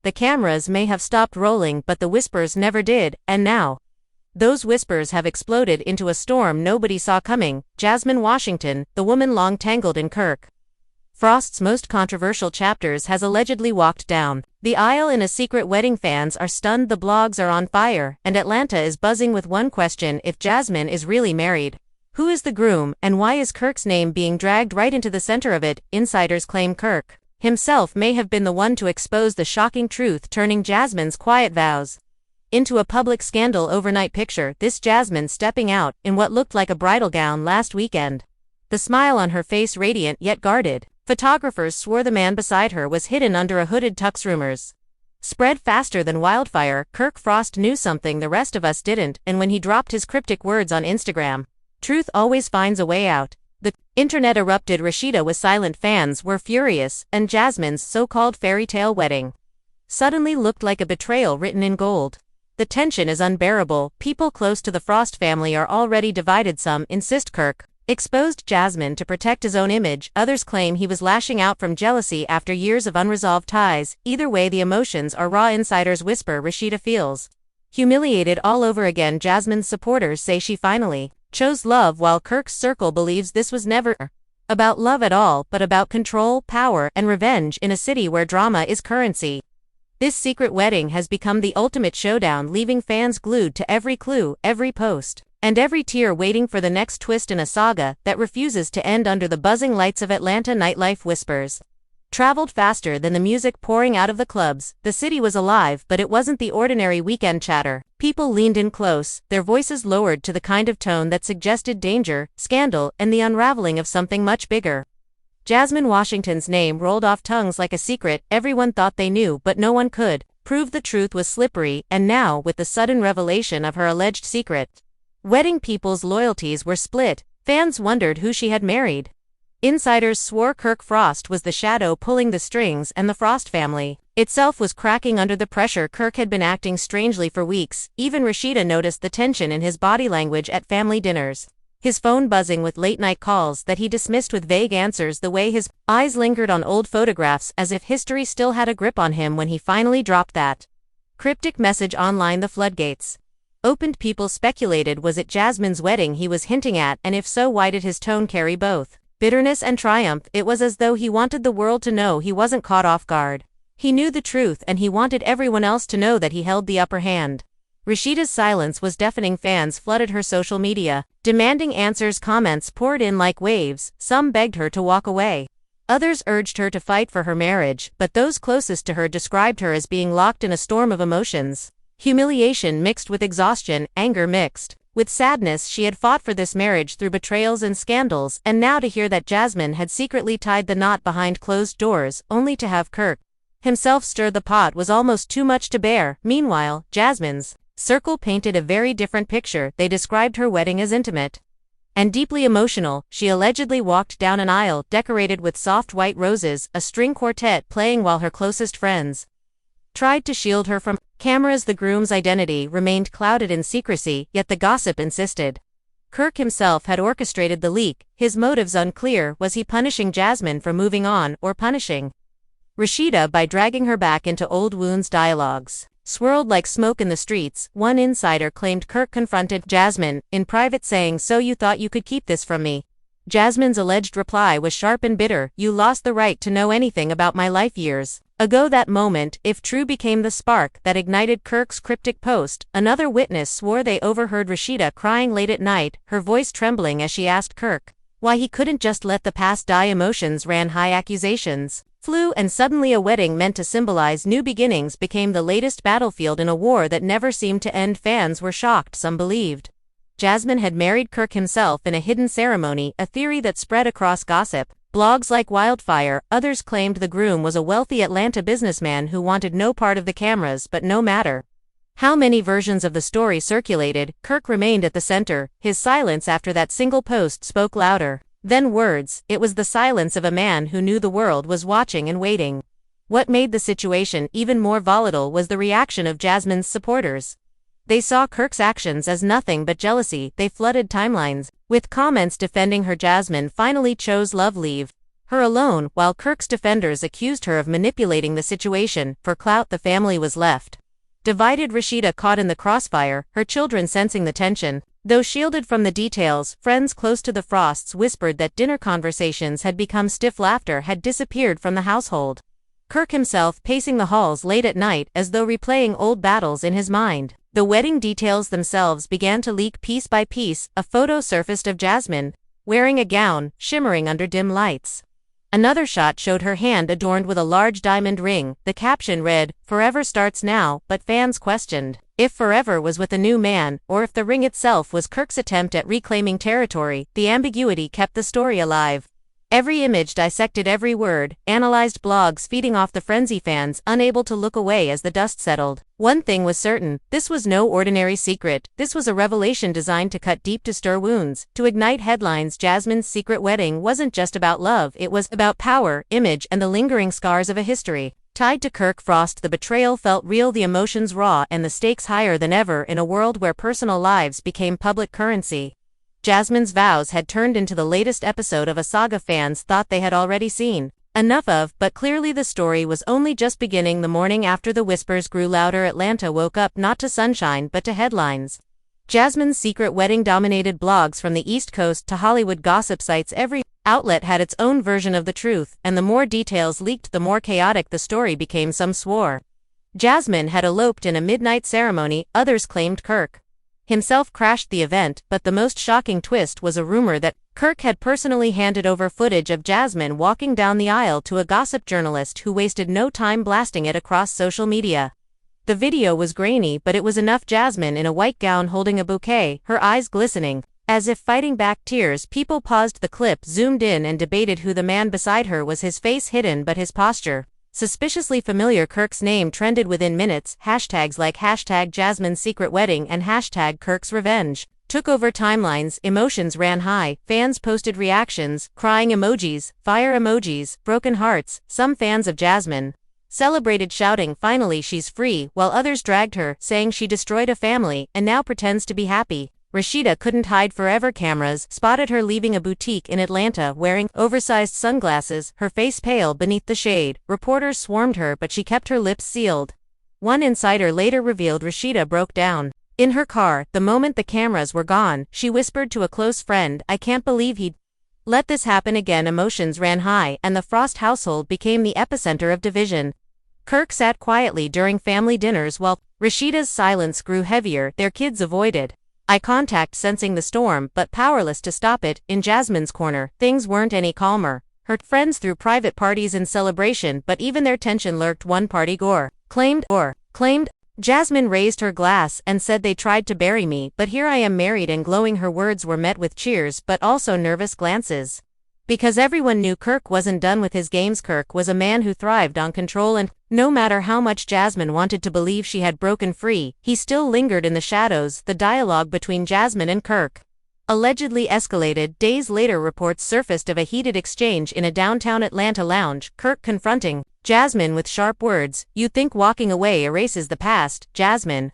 the cameras may have stopped rolling, but the whispers never did, and now those whispers have exploded into a storm nobody saw coming. Jasmine Washington, the woman long tangled in Kirk Frost's most controversial chapters, has allegedly walked down the aisle in a secret wedding. Fans are stunned, the blogs are on fire, and Atlanta is buzzing with one question: if Jasmine is really married, who is the groom, and why is Kirk's name being dragged right into the center of it? Insiders claim Kirk himself may have been the one to expose the shocking truth, turning Jasmine's quiet vows into a public scandal overnight. Picture this: Jasmine stepping out in what looked like a bridal gown last weekend, the smile on her face radiant yet guarded. Photographers swore the man beside her was hidden under a hooded tux. Rumors spread faster than wildfire. Kirk Frost knew something the rest of us didn't, and when he dropped his cryptic words on Instagram, truth always finds a way out. The internet erupted. Rashida was silent. Fans were furious, and Jasmine's so-called fairy tale wedding suddenly looked like a betrayal written in gold. The tension is unbearable. People close to the Frost family are already divided. Some insist Kirk exposed Jasmine to protect his own image. Others claim he was lashing out from jealousy after years of unresolved ties. Either way, the emotions are raw. Insiders whisper Rashida feels humiliated all over again. Jasmine's supporters say she finally chose love, while Kirk's circle believes this was never about love at all, but about control, power, and revenge in a city where drama is currency. This secret wedding has become the ultimate showdown, leaving fans glued to every clue, every post, and every tear, waiting for the next twist in a saga that refuses to end. Under the buzzing lights of Atlanta, nightlife whispers traveled faster than the music pouring out of the clubs. The city was alive, but it wasn't the ordinary weekend chatter. People leaned in close, their voices lowered to the kind of tone that suggested danger, scandal, and the unraveling of something much bigger. Jasmine Washington's name rolled off tongues like a secret. Everyone thought they knew, but no one could prove the truth was slippery, and now, with the sudden revelation of her alleged secret wedding, people's loyalties were split. Fans wondered who she had married. Insiders swore Kirk Frost was the shadow pulling the strings, and the Frost family itself was cracking under the pressure. Kirk had been acting strangely for weeks. Even Rashida noticed the tension in his body language at family dinners, his phone buzzing with late-night calls that he dismissed with vague answers, the way his eyes lingered on old photographs as if history still had a grip on him. When he finally dropped that cryptic message online, the floodgates opened. People speculated, was it Jasmine's wedding he was hinting at, and if so, why did his tone carry both bitterness and triumph? It was as though he wanted the world to know he wasn't caught off guard. He knew the truth, and he wanted everyone else to know that he held the upper hand. Rashida's silence was deafening. Fans flooded her social media, demanding answers. Comments poured in like waves. Some begged her to walk away. Others urged her to fight for her marriage, but those closest to her described her as being locked in a storm of emotions. Humiliation mixed with exhaustion, anger mixed with sadness. She had fought for this marriage through betrayals and scandals, and now to hear that Jasmine had secretly tied the knot behind closed doors, only to have Kirk himself stir the pot, was almost too much to bear. Meanwhile, Jasmine's circle painted a very different picture. They described her wedding as intimate and deeply emotional. She allegedly walked down an aisle decorated with soft white roses, a string quartet playing while her closest friends tried to shield her from cameras. The groom's identity remained clouded in secrecy, yet the gossip insisted Kirk himself had orchestrated the leak. His motives unclear. Was he punishing Jasmine for moving on, or punishing Rashida by dragging her back into old wounds? Dialogues swirled like smoke in the streets. One insider claimed Kirk confronted Jasmine in private, saying, "So you thought you could keep this from me?" Jasmine's alleged reply was sharp and bitter. "You lost the right to know anything about my life years ago." That moment, if true, became the spark that ignited Kirk's cryptic post. Another witness swore they overheard Rashida crying late at night, her voice trembling as she asked Kirk why he couldn't just let the past die. Emotions ran high. Accusations flew, and suddenly a wedding meant to symbolize new beginnings became the latest battlefield in a war that never seemed to end. Fans were shocked. Some believed Jasmine had married Kirk himself in a hidden ceremony, a theory that spread across gossip blogs like wildfire. Others claimed the groom was a wealthy Atlanta businessman who wanted no part of the cameras. But no matter how many versions of the story circulated, Kirk remained at the center. His silence after that single post spoke louder than words. It was the silence of a man who knew the world was watching and waiting. What made the situation even more volatile was the reaction of Jasmine's supporters. They saw Kirk's actions as nothing but jealousy. They flooded timelines with comments defending her. Jasmine finally chose love. Leave her alone, while Kirk's defenders accused her of manipulating the situation. For clout, the family was left divided. Rashida caught in the crossfire, her children sensing the tension. Though shielded from the details, friends close to the Frosts whispered that dinner conversations had become stiff. Laughter had disappeared from the household. Kirk himself pacing the halls late at night as though replaying old battles in his mind. The wedding details themselves began to leak piece by piece. A photo surfaced of Jasmine, wearing a gown, shimmering under dim lights. Another shot showed her hand adorned with a large diamond ring. The caption read, "Forever starts now," but fans questioned if forever was with a new man, or if the ring itself was Kirk's attempt at reclaiming territory. The ambiguity kept the story alive. Every image dissected every word, analyzed blogs feeding off the frenzy, fans unable to look away as the dust settled. One thing was certain, this was no ordinary secret. This was a revelation designed to cut deep, to stir wounds, to ignite headlines. Jasmine's secret wedding wasn't just about love, it was about power, image, and the lingering scars of a history. Tied to Kirk Frost, the betrayal felt real, the emotions raw, and the stakes higher than ever in a world where personal lives became public currency. Jasmine's vows had turned into the latest episode of a saga fans thought they had already seen enough of, but clearly the story was only just beginning. The morning after the whispers grew louder, Atlanta woke up not to sunshine but to headlines. Jasmine's secret wedding dominated blogs from the East Coast to Hollywood gossip sites. Every outlet had its own version of the truth, and the more details leaked, the more chaotic the story became. Some swore Jasmine had eloped in a midnight ceremony, others claimed Kirk himself crashed the event, but the most shocking twist was a rumor that Kirk had personally handed over footage of Jasmine walking down the aisle to a gossip journalist who wasted no time blasting it across social media. The video was grainy, but it was enough. Jasmine in a white gown holding a bouquet, her eyes glistening, as if fighting back tears. People paused the clip, zoomed in, and debated who the man beside her was, his face hidden but his posture suspiciously familiar. Kirk's name trended within minutes. Hashtags like #Jasmine's secret wedding and #Kirk's revenge took over timelines. Emotions ran high. Fans posted reactions, crying emojis, fire emojis, broken hearts. Some fans of Jasmine celebrated, shouting, "Finally she's free," while others dragged her, saying she destroyed a family and now pretends to be happy. Rashida couldn't hide forever. Cameras spotted her leaving a boutique in Atlanta wearing oversized sunglasses, her face pale beneath the shade. Reporters swarmed her, but she kept her lips sealed. One insider later revealed Rashida broke down in her car the moment the cameras were gone. She whispered to a close friend, "I can't believe he'd let this happen again." Emotions ran high, and the Frost household became the epicenter of division. Kirk sat quietly during family dinners while Rashida's silence grew heavier. Their kids avoided eye contact, sensing the storm, but powerless to stop it. In Jasmine's corner, things weren't any calmer. Her friends threw private parties in celebration, but even their tension lurked. One party claimed Jasmine raised her glass and said, "They tried to bury me, but here I am married and glowing." Her words were met with cheers but also nervous glances. Because everyone knew Kirk wasn't done with his games. Kirk was a man who thrived on control, and no matter how much Jasmine wanted to believe she had broken free, he still lingered in the shadows. The dialogue between Jasmine and Kirk allegedly escalated. Days later, reports surfaced of a heated exchange in a downtown Atlanta lounge, Kirk confronting Jasmine with sharp words. "You think walking away erases the past?" Jasmine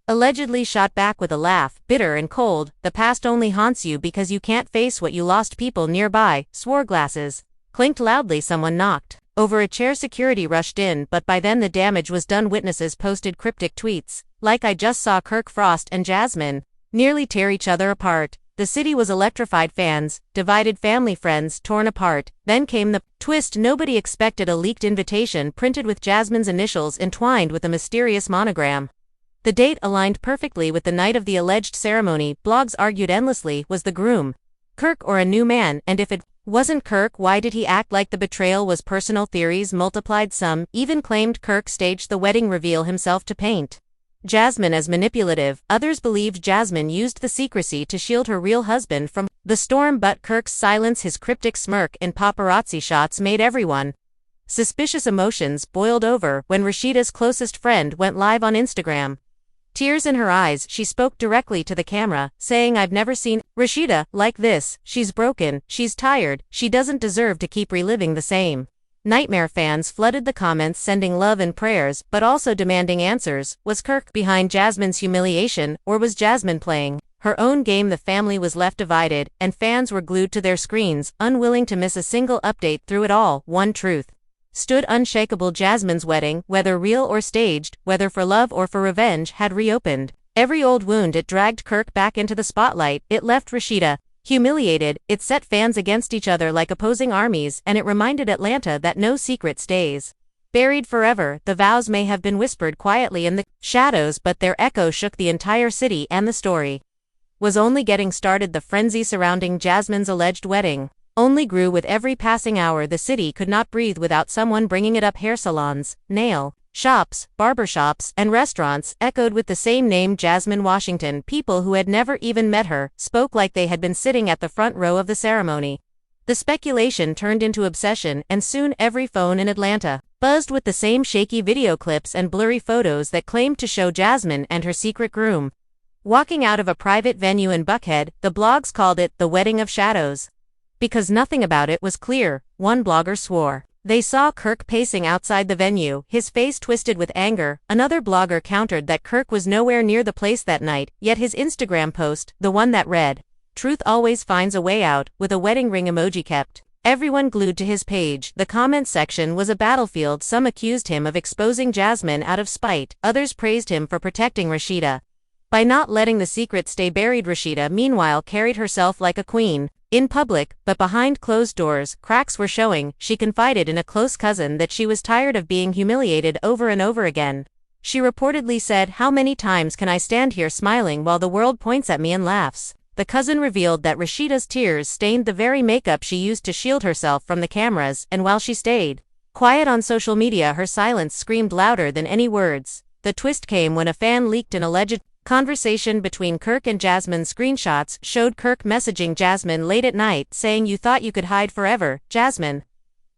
allegedly shot back with a laugh, bitter and cold. "The past only haunts you because you can't face what you lost." People nearby swore. Glasses clinked loudly. Someone knocked over a chair. Security rushed in, but by then the damage was done. Witnesses posted cryptic tweets like, "I just saw Kirk Frost and Jasmine nearly tear each other apart." The city was electrified. Fans divided, family, friends torn apart. Then came the twist nobody expected: a leaked invitation printed with Jasmine's initials entwined with a mysterious monogram. The date aligned perfectly with the night of the alleged ceremony. Blogs argued endlessly, was the groom Kirk or a new man? And if it wasn't Kirk, why did he act like the betrayal was personal? Theories multiplied. Some even claimed Kirk staged the wedding reveal himself to paint Jasmine as manipulative. Others believed Jasmine used the secrecy to shield her real husband from the storm, but Kirk's silence, his cryptic smirk in paparazzi shots, made everyone suspicious. Emotions boiled over when Rashida's closest friend went live on Instagram. Tears in her eyes, she spoke directly to the camera, saying, "I've never seen Rashida like this. She's broken, she's tired, she doesn't deserve to keep reliving the same nightmare." Fans flooded the comments, sending love and prayers, but also demanding answers. Was Kirk behind Jasmine's humiliation, or was Jasmine playing Her own game. The family was left divided, and fans were glued to their screens, unwilling to miss a single update through it all. One truth stood unshakable: Jasmine's wedding, whether real or staged, whether for love or for revenge, had reopened every old wound. It dragged Kirk back into the spotlight, it left Rashida humiliated, it set fans against each other like opposing armies, and it reminded Atlanta that no secret stays buried forever. The vows may have been whispered quietly in the shadows, but their echo shook the entire city, and the story was only getting started. The frenzy surrounding Jasmine's alleged wedding only grew with every passing hour. The city could not breathe without someone bringing it up. Hair salons, nail shops, barbershops, and restaurants echoed with the same name, Jasmine Washington. People who had never even met her spoke like they had been sitting at the front row of the ceremony. The speculation turned into obsession, and soon every phone in Atlanta buzzed with the same shaky video clips and blurry photos that claimed to show Jasmine and her secret groom walking out of a private venue in Buckhead. The blogs called it the wedding of shadows because nothing about it was clear. One blogger swore they saw Kirk pacing outside the venue, his face twisted with anger. Another blogger countered that Kirk was nowhere near the place that night, yet his Instagram post, the one that read, "Truth always finds a way out," with a wedding ring emoji, kept everyone glued to his page. The comment section was a battlefield. Some accused him of exposing Jasmine out of spite, others praised him for protecting Rashida by not letting the secret stay buried. Rashida, meanwhile, carried herself like a queen in public, but behind closed doors, cracks were showing. She confided in a close cousin that she was tired of being humiliated over and over again. She reportedly said, "How many times can I stand here smiling while the world points at me and laughs?" The cousin revealed that Rashida's tears stained the very makeup she used to shield herself from the cameras, and while she stayed quiet on social media, her silence screamed louder than any words. The twist came when a fan leaked an alleged conversation between Kirk and Jasmine. Screenshots showed Kirk messaging Jasmine late at night saying, "You thought you could hide forever." Jasmine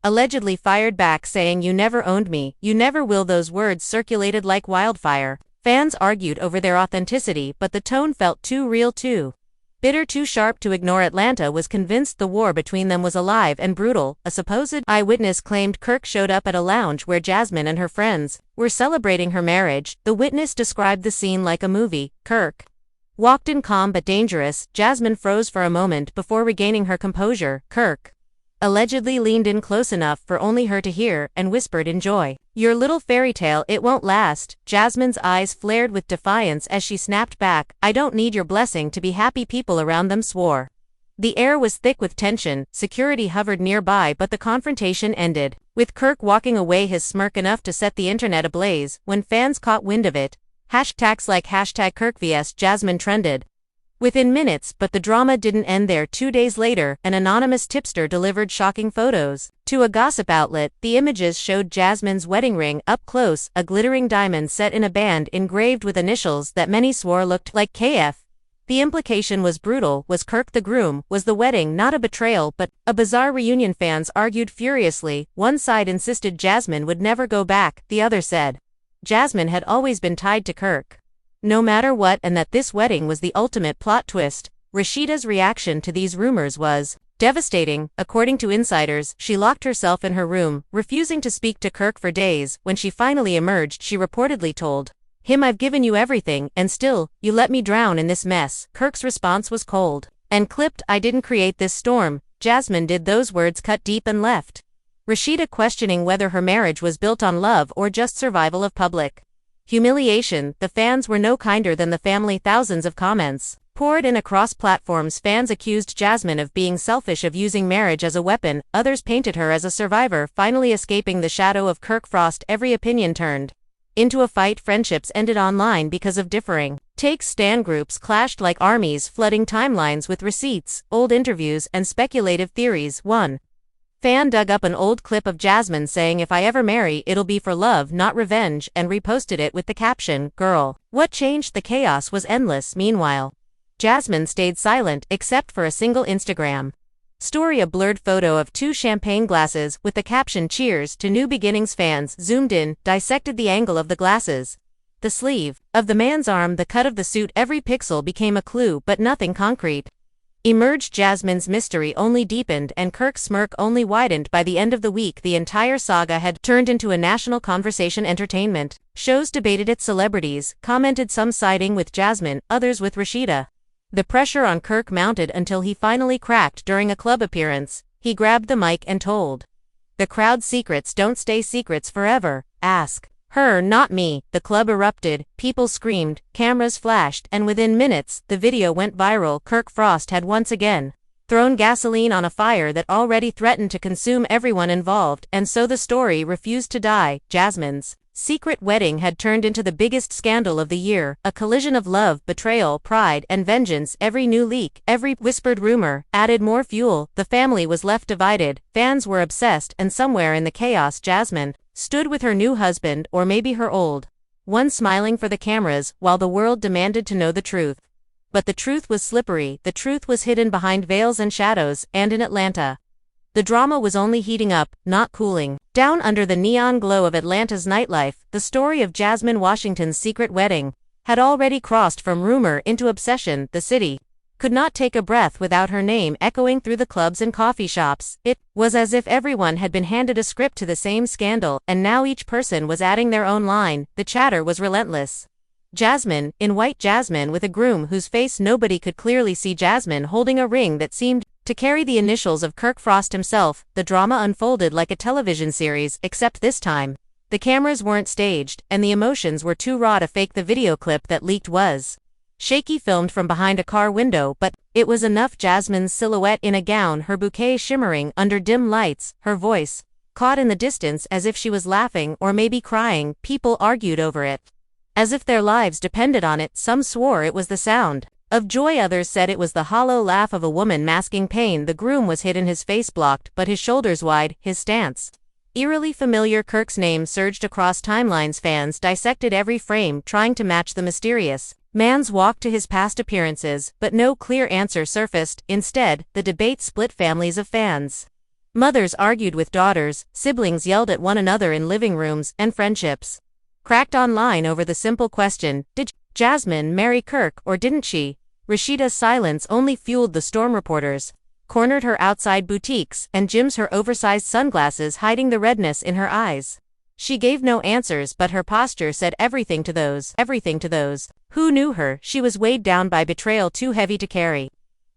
allegedly fired back saying, "You never owned me, you never will." Those words circulated like wildfire. Fans argued over their authenticity, but the tone felt too real, too bitter, too sharp to ignore. Atlanta was convinced the war between them was alive and brutal. A supposed eyewitness claimed Kirk showed up at a lounge where Jasmine and her friends were celebrating her marriage. The witness described the scene like a movie. Kirk walked in calm but dangerous. Jasmine froze for a moment before regaining her composure. Kirk allegedly leaned in close enough for only her to hear and whispered, "Enjoy your little fairy tale, it won't last." Jasmine's eyes flared with defiance as she snapped back, "I don't need your blessing to be happy." People around them swore. The air was thick with tension. Security hovered nearby, but the confrontation ended with Kirk walking away, his smirk enough to set the internet ablaze. When fans caught wind of it, hashtags like #KirkVS Jasmine trended within minutes, but the drama didn't end there. 2 days later, an anonymous tipster delivered shocking photos to a gossip outlet. The images showed Jasmine's wedding ring up close, a glittering diamond set in a band engraved with initials that many swore looked like KF. The implication was brutal. Was Kirk the groom? Was the wedding not a betrayal but a bizarre reunion? Fans argued furiously. One side insisted Jasmine would never go back, the other said Jasmine had always been tied to Kirk no matter what, and that this wedding was the ultimate plot twist. Rashida's reaction to these rumors was devastating. According to insiders, she locked herself in her room, refusing to speak to Kirk for days. When she finally emerged, she reportedly told him, "I've given you everything, and still, you let me drown in this mess." Kirk's response was cold and clipped, "I didn't create this storm, Jasmine did." Those words cut deep and left Rashida questioning whether her marriage was built on love or just survival of public humiliation. The fans were no kinder than the family. Thousands of comments poured in across platforms. Fans accused Jasmine of being selfish, of using marriage as a weapon. Others painted her as a survivor, finally escaping the shadow of Kirk Frost. Every opinion turned into a fight. Friendships ended online because of differing takes. Stan groups clashed like armies, flooding timelines with receipts, old interviews, and speculative theories. One fan dug up an old clip of Jasmine saying, "If I ever marry, it'll be for love, not revenge," and reposted it with the caption, "Girl, what changed?" The chaos was endless. Meanwhile, Jasmine stayed silent, except for a single Instagram story, a blurred photo of 2 champagne glasses with the caption, "Cheers to new beginnings." Fans zoomed in, dissected the angle of the glasses, the sleeve of the man's arm, the cut of the suit. Every pixel became a clue, but nothing concrete emerged. Jasmine's mystery only deepened, and Kirk's smirk only widened. By the end of the week, the entire saga had turned into a national conversation. Entertainment shows debated it, celebrities commented, some siding with Jasmine, others with Rashida. The pressure on Kirk mounted until he finally cracked during a club appearance. He grabbed the mic and told the crowd secrets don't stay secrets forever. Ask her, not me. The club erupted, people screamed, cameras flashed, and within minutes, the video went viral. Kirk Frost had once again thrown gasoline on a fire that already threatened to consume everyone involved, and so the story refused to die. Jasmine's secret wedding had turned into the biggest scandal of the year, a collision of love, betrayal, pride, and vengeance. Every new leak, every whispered rumor, added more fuel. The family was left divided, fans were obsessed, and somewhere in the chaos Jasmine stood with her new husband, or maybe her old one, smiling for the cameras, while the world demanded to know the truth. But the truth was slippery, the truth was hidden behind veils and shadows, and in Atlanta, the drama was only heating up, not cooling down under the neon glow of Atlanta's nightlife. The story of Jasmine Washington's secret wedding had already crossed from rumor into obsession. The city could not take a breath without her name echoing through the clubs and coffee shops. It was as if everyone had been handed a script to the same scandal, and now each person was adding their own line. The chatter was relentless. Jasmine, in white, Jasmine with a groom whose face nobody could clearly see, Jasmine holding a ring that seemed to carry the initials of Kirk Frost himself. The drama unfolded like a television series, except this time the cameras weren't staged, and the emotions were too raw to fake. The video clip that leaked was shaky, filmed from behind a car window, but it was enough. Jasmine's silhouette in a gown, her bouquet shimmering under dim lights, her voice caught in the distance as if she was laughing or maybe crying. People argued over it as if their lives depended on it. Some swore it was the sound of joy, others said it was the hollow laugh of a woman masking pain. The groom was hidden, his face blocked, but his shoulders wide, his stance eerily familiar. Kirk's name surged across timelines. Fans dissected every frame, trying to match the mysterious man's walk to his past appearances, but no clear answer surfaced. Instead, the debate split families of fans. Mothers argued with daughters, siblings yelled at one another in living rooms, and friendships cracked online over the simple question, did Jasmine marry Kirk or didn't she? Rashida's silence only fueled the storm. Reporters cornered her outside boutiques, and Jim's her oversized sunglasses hiding the redness in her eyes. She gave no answers, but her posture said everything to those who knew her. She was weighed down by betrayal too heavy to carry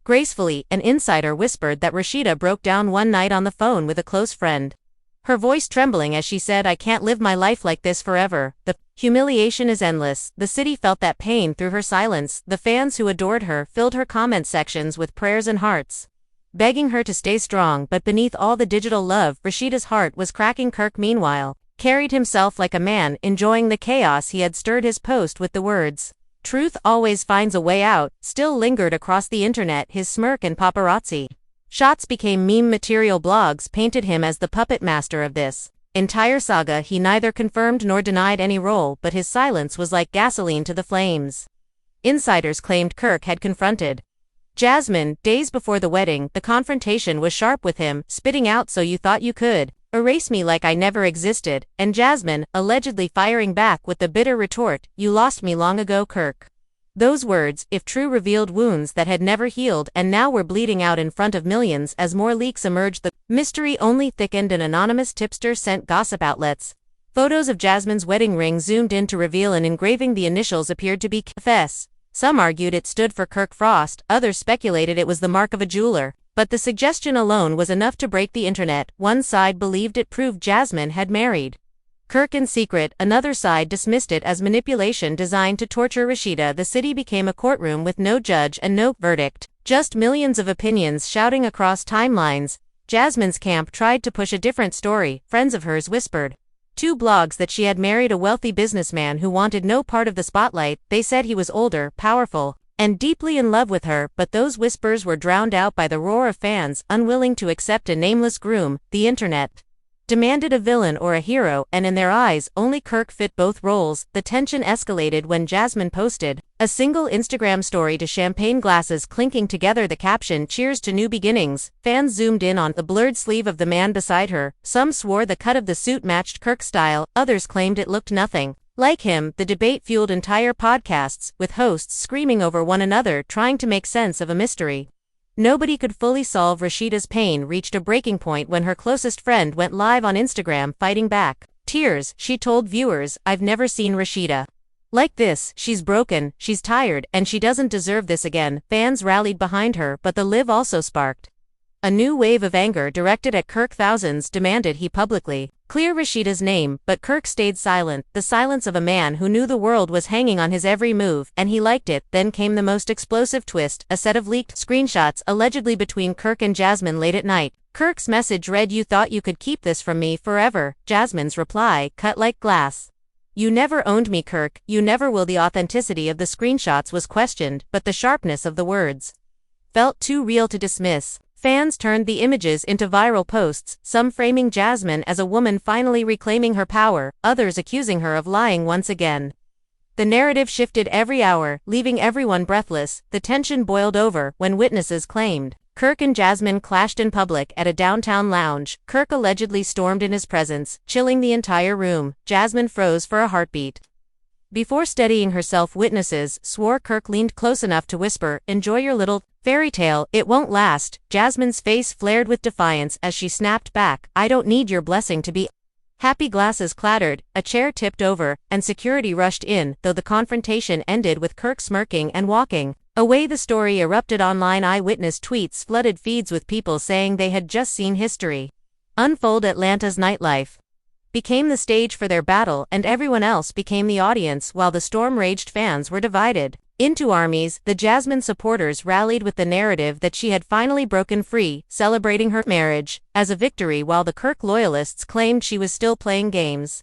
gracefully. An insider whispered that Rashida broke down one night on the phone with a close friend, her voice trembling as she said, "I can't live my life like this forever." The humiliation is endless. The city felt that pain through her silence. The fans who adored her filled her comment sections with prayers and hearts, begging her to stay strong. But beneath all the digital love, Rashida's heart was cracking. Kirk, meanwhile, carried himself like a man, enjoying the chaos he had stirred. His post with the words, "Truth always finds a way out," still lingered across the internet. His smirk and paparazzi shots became meme material. Blogs painted him as the puppet master of this entire saga. He neither confirmed nor denied any role, but his silence was like gasoline to the flames. Insiders claimed Kirk had confronted Jasmine days before the wedding. The confrontation was sharp, with him spitting out, "So you thought you could erase me like I never existed," and Jasmine allegedly firing back with the bitter retort, "You lost me long ago, Kirk." Those words, if true, revealed wounds that had never healed and now were bleeding out in front of millions. As more leaks emerged, the mystery only thickened. An anonymous tipster sent gossip outlets photos of Jasmine's wedding ring, zoomed in to reveal an engraving. The initials appeared to be KFS. Some argued it stood for Kirk Frost, others speculated it was the mark of a jeweler. But the suggestion alone was enough to break the internet. One side believed it proved Jasmine had married Kirk in secret, another side dismissed it as manipulation designed to torture Rashida. The city became a courtroom with no judge and no verdict, just millions of opinions shouting across timelines. Jasmine's camp tried to push a different story. Friends of hers whispered to blogs that she had married a wealthy businessman who wanted no part of the spotlight. They said he was older, powerful, and deeply in love with her, but those whispers were drowned out by the roar of fans, unwilling to accept a nameless groom. The internet demanded a villain or a hero, and in their eyes, only Kirk fit both roles. The tension escalated when Jasmine posted a single Instagram story to champagne glasses clinking together, the caption, "Cheers to new beginnings." Fans zoomed in on the blurred sleeve of the man beside her. Some swore the cut of the suit matched Kirk's style, others claimed it looked nothing like him. The debate fueled entire podcasts, with hosts screaming over one another, trying to make sense of a mystery nobody could fully solve. Rashida's pain reached a breaking point when her closest friend went live on Instagram fighting back tears. She told viewers, "I've never seen Rashida Like this, she's broken, she's tired, and she doesn't deserve this again. Fans rallied behind her, but the live also sparked a new wave of anger directed at Kirk. Thousands demanded he publicly clear Rashida's name, but Kirk stayed silent, the silence of a man who knew the world was hanging on his every move, and he liked it. Then came the most explosive twist, a set of leaked screenshots allegedly between Kirk and Jasmine late at night. Kirk's message read, "You thought you could keep this from me forever." Jasmine's reply, cut like glass. "You never owned me, Kirk, you never will." The authenticity of the screenshots was questioned, but the sharpness of the words felt too real to dismiss. Fans turned the images into viral posts, some framing Jasmine as a woman finally reclaiming her power, others accusing her of lying once again. The narrative shifted every hour, leaving everyone breathless. The tension boiled over when witnesses claimed Kirk and Jasmine clashed in public at a downtown lounge. Kirk allegedly stormed in his presence, chilling the entire room. Jasmine froze for a heartbeat. Before steadying herself, witnesses swore Kirk leaned close enough to whisper, "Enjoy your little fairy tale, it won't last." Jasmine's face flared with defiance as she snapped back, "I don't need your blessing to be happy." Glasses clattered, a chair tipped over, and security rushed in, though the confrontation ended with Kirk smirking and walking away. The story erupted online. Eyewitness tweets flooded feeds with people saying they had just seen history unfold. Atlanta's nightlife became the stage for their battle, and everyone else became the audience. While the storm raged, fans were divided into armies. The Jasmine supporters rallied with the narrative that she had finally broken free, celebrating her marriage as a victory, while the Kirk loyalists claimed she was still playing games,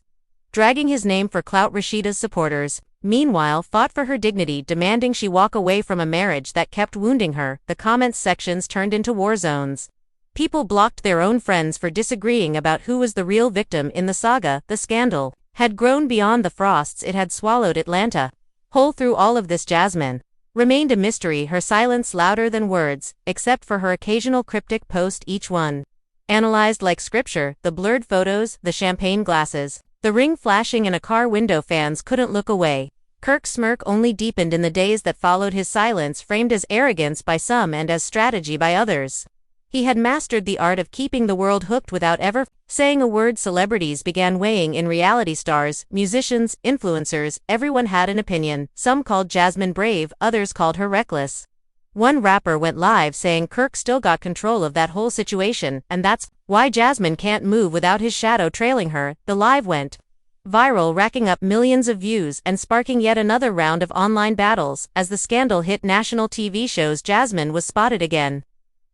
dragging his name for clout. Rashida's supporters, meanwhile, fought for her dignity, demanding she walk away from a marriage that kept wounding her. The comments sections turned into war zones. People blocked their own friends for disagreeing about who was the real victim in the saga. The scandal had grown beyond the frosts, it had swallowed Atlanta whole. Through all of this, Jasmine remained a mystery, her silence louder than words, except for her occasional cryptic post, each one analyzed like scripture. The blurred photos, the champagne glasses, the ring flashing in a car window, fans couldn't look away. Kirk's smirk only deepened in the days that followed, his silence framed as arrogance by some and as strategy by others. He had mastered the art of keeping the world hooked without ever saying a word. Celebrities began weighing in, reality stars, musicians, influencers, everyone had an opinion. Some called Jasmine brave, others called her reckless. One rapper went live saying Kirk still got control of that whole situation, and that's why Jasmine can't move without his shadow trailing her. The live went viral, racking up millions of views and sparking yet another round of online battles. As the scandal hit national TV shows, Jasmine was spotted again.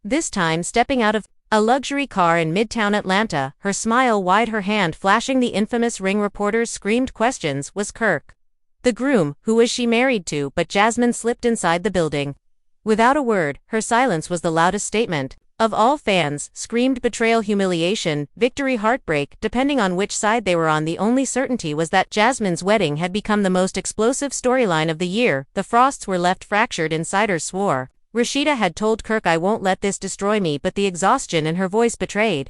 This time stepping out of a luxury car in midtown Atlanta, her smile wide, her hand flashing the infamous ring. Reporters screamed questions. Was Kirk the groom? Who was she married to? But Jasmine slipped inside the building without a word. Her silence was the loudest statement of all. Fans screamed betrayal, humiliation, victory, heartbreak, depending on which side they were on. The only certainty was that Jasmine's wedding had become the most explosive storyline of the year. The frosts were left fractured. Insiders swore Rashida had told Kirk, "I won't let this destroy me," but the exhaustion in her voice betrayed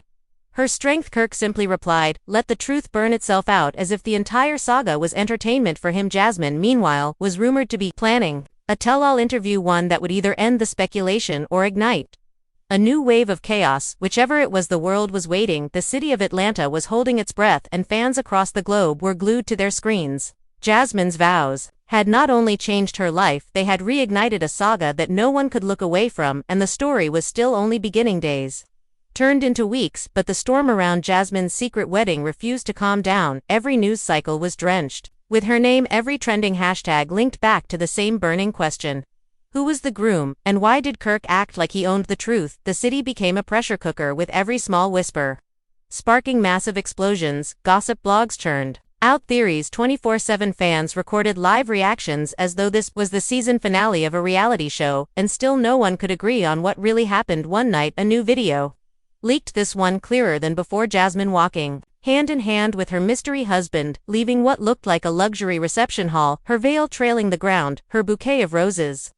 her strength. Kirk simply replied, "Let the truth burn itself out," as if the entire saga was entertainment for him. Jasmine, meanwhile, was rumored to be planning a tell-all interview, one that would either end the speculation or ignite a new wave of chaos. Whichever it was, the world was waiting. The city of Atlanta was holding its breath, and fans across the globe were glued to their screens. Jasmine's vows had not only changed her life, they had reignited a saga that no one could look away from, and the story was still only beginning. Days turned into weeks, but the storm around Jasmine's secret wedding refused to calm down. Every news cycle was drenched with her name, every trending hashtag linked back to the same burning question: who was the groom, and why did Kirk act like he owned the truth? The city became a pressure cooker, with every small whisper sparking massive explosions. Gossip blogs churned out theories 24/7. Fans recorded live reactions as though this was the season finale of a reality show, and still no one could agree on what really happened. One night, a new video leaked, this one clearer than before. Jasmine walking hand in hand with her mystery husband, leaving what looked like a luxury reception hall, her veil trailing the ground, her bouquet of roses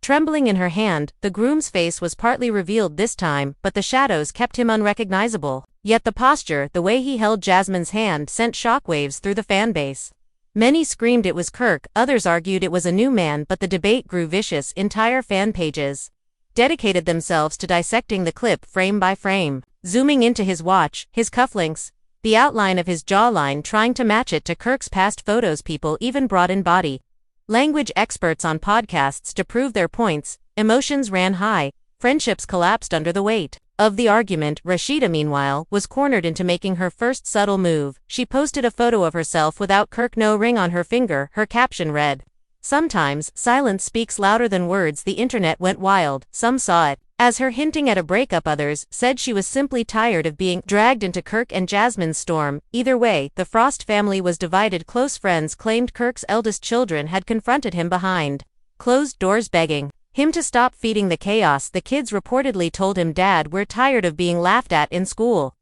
trembling in her hand. The groom's face was partly revealed this time, but the shadows kept him unrecognizable. Yet the posture, the way he held Jasmine's hand, sent shockwaves through the fanbase. Many screamed it was Kirk, others argued it was a new man, but the debate grew vicious. Entire fan pages dedicated themselves to dissecting the clip frame by frame, zooming into his watch, his cufflinks, the outline of his jawline trying to match it to Kirk's past photos. People even brought in body language experts on podcasts to prove their points. Emotions ran high, friendships collapsed under the weight of the argument. Rashida, meanwhile, was cornered into making her first subtle move. She posted a photo of herself without Kirk, no ring on her finger. Her caption read, "Sometimes, silence speaks louder than words." The internet went wild. Some saw it as her hinting at a breakup, others said she was simply tired of being dragged into Kirk and Jasmine's storm. Either way, the Frost family was divided. Close friends claimed Kirk's eldest children had confronted him behind closed doors, begging him to stop feeding the chaos. The kids reportedly told him, "Dad, we're tired of being laughed at in school."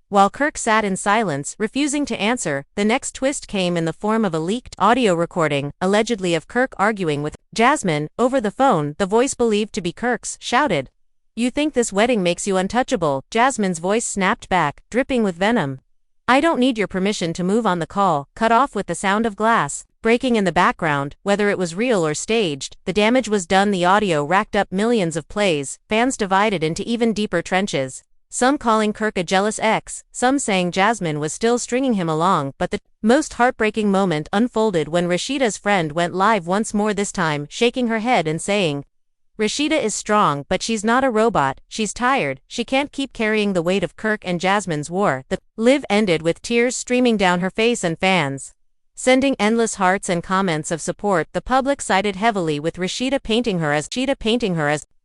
While Kirk sat in silence, refusing to answer, the next twist came in the form of a leaked audio recording, allegedly of Kirk arguing with Jasmine over the phone. The voice, believed to be Kirk's, shouted, "You think this wedding makes you untouchable?" Jasmine's voice snapped back, dripping with venom, "I don't need your permission to move on." The call cut off with the sound of glass breaking in the background. Whether it was real or staged, the damage was done. The audio racked up millions of plays, fans divided into even deeper trenches. Some calling Kirk a jealous ex, some saying Jasmine was still stringing him along. But the most heartbreaking moment unfolded when Rashida's friend went live once more, this time shaking her head and saying, "Rashida is strong, but she's not a robot. She's tired. She can't keep carrying the weight of Kirk and Jasmine's war." The live ended with tears streaming down her face and fans sending endless hearts and comments of support. The public sided heavily with Rashida, painting her as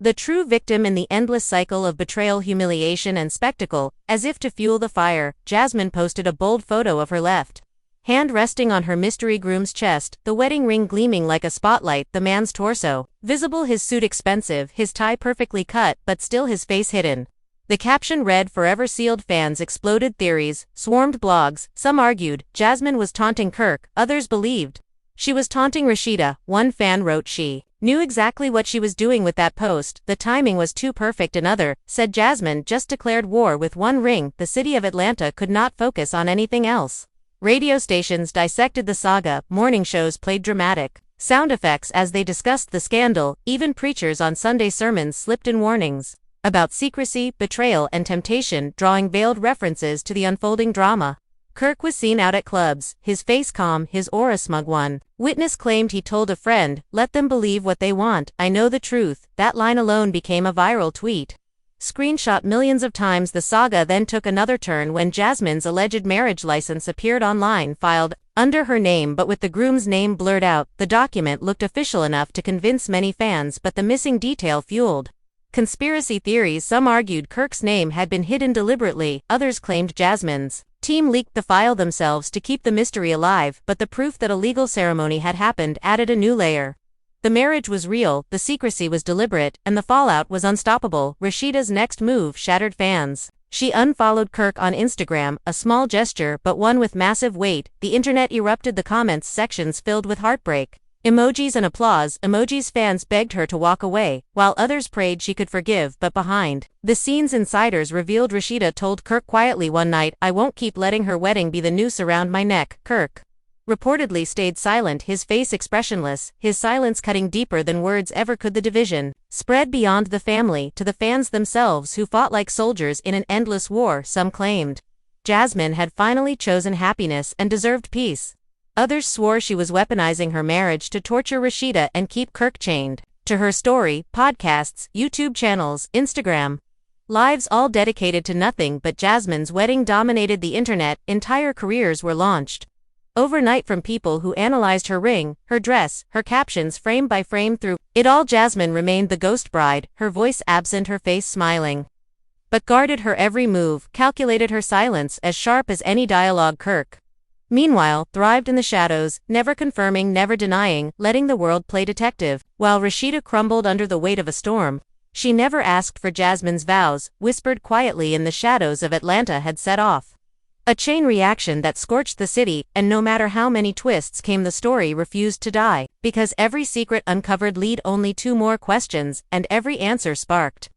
the true victim in the endless cycle of betrayal, humiliation, and spectacle. As if to fuel the fire, Jasmine posted a bold photo of her left hand resting on her mystery groom's chest, the wedding ring gleaming like a spotlight, the man's torso visible, his suit expensive, his tie perfectly cut, but still his face hidden. The caption read, "Forever sealed." Fans exploded, theories swarmed blogs. Some argued Jasmine was taunting Kirk, others believed she was taunting Rashida. One fan wrote she knew exactly what she was doing with that post, the timing was too perfect. Another said Jasmine just declared war with one ring. The city of Atlanta could not focus on anything else. Radio stations dissected the saga, morning shows played dramatic sound effects as they discussed the scandal, even preachers on Sunday sermons slipped in warnings about secrecy, betrayal, and temptation, drawing veiled references to the unfolding drama. Kirk was seen out at clubs, his face calm, his aura smug. One witness claimed he told a friend, "Let them believe what they want, I know the truth." That line alone became a viral tweet, screenshot millions of times. The saga then took another turn when Jasmine's alleged marriage license appeared online, filed under her name but with the groom's name blurred out. The document looked official enough to convince many fans, but the missing detail fueled conspiracy theories. Some argued Kirk's name had been hidden deliberately, others claimed Jasmine's team leaked the file themselves to keep the mystery alive, but the proof that a legal ceremony had happened added a new layer. The marriage was real, the secrecy was deliberate, and the fallout was unstoppable. Rashida's next move shattered fans. She unfollowed Kirk on Instagram, a small gesture but one with massive weight. The internet erupted, the comments sections filled with heartbreak emojis and applause emojis. Fans begged her to walk away, while others prayed she could forgive. But behind the scenes, insiders revealed Rashida told Kirk quietly one night, "I won't keep letting her wedding be the noose around my neck." Kirk reportedly stayed silent, his face expressionless, his silence cutting deeper than words ever could. The division spread beyond the family to the fans themselves, who fought like soldiers in an endless war. Some claimed Jasmine had finally chosen happiness and deserved peace. Others swore she was weaponizing her marriage to torture Rashida and keep Kirk chained to her story. Podcasts, YouTube channels, Instagram lives, all dedicated to nothing but Jasmine's wedding, dominated the internet. Entire careers were launched overnight from people who analyzed her ring, her dress, her captions frame by frame. Through it all, Jasmine remained the ghost bride, her voice absent, her face smiling, but guarded her every move, calculated her silence as sharp as any dialogue. Kirk, meanwhile, thrived in the shadows, never confirming, never denying, letting the world play detective. While Rashida crumbled under the weight of a storm she never asked for, Jasmine's vows, whispered quietly in the shadows of Atlanta, had set off a chain reaction that scorched the city. And no matter how many twists came, the story refused to die, because every secret uncovered led only to more questions, and every answer sparked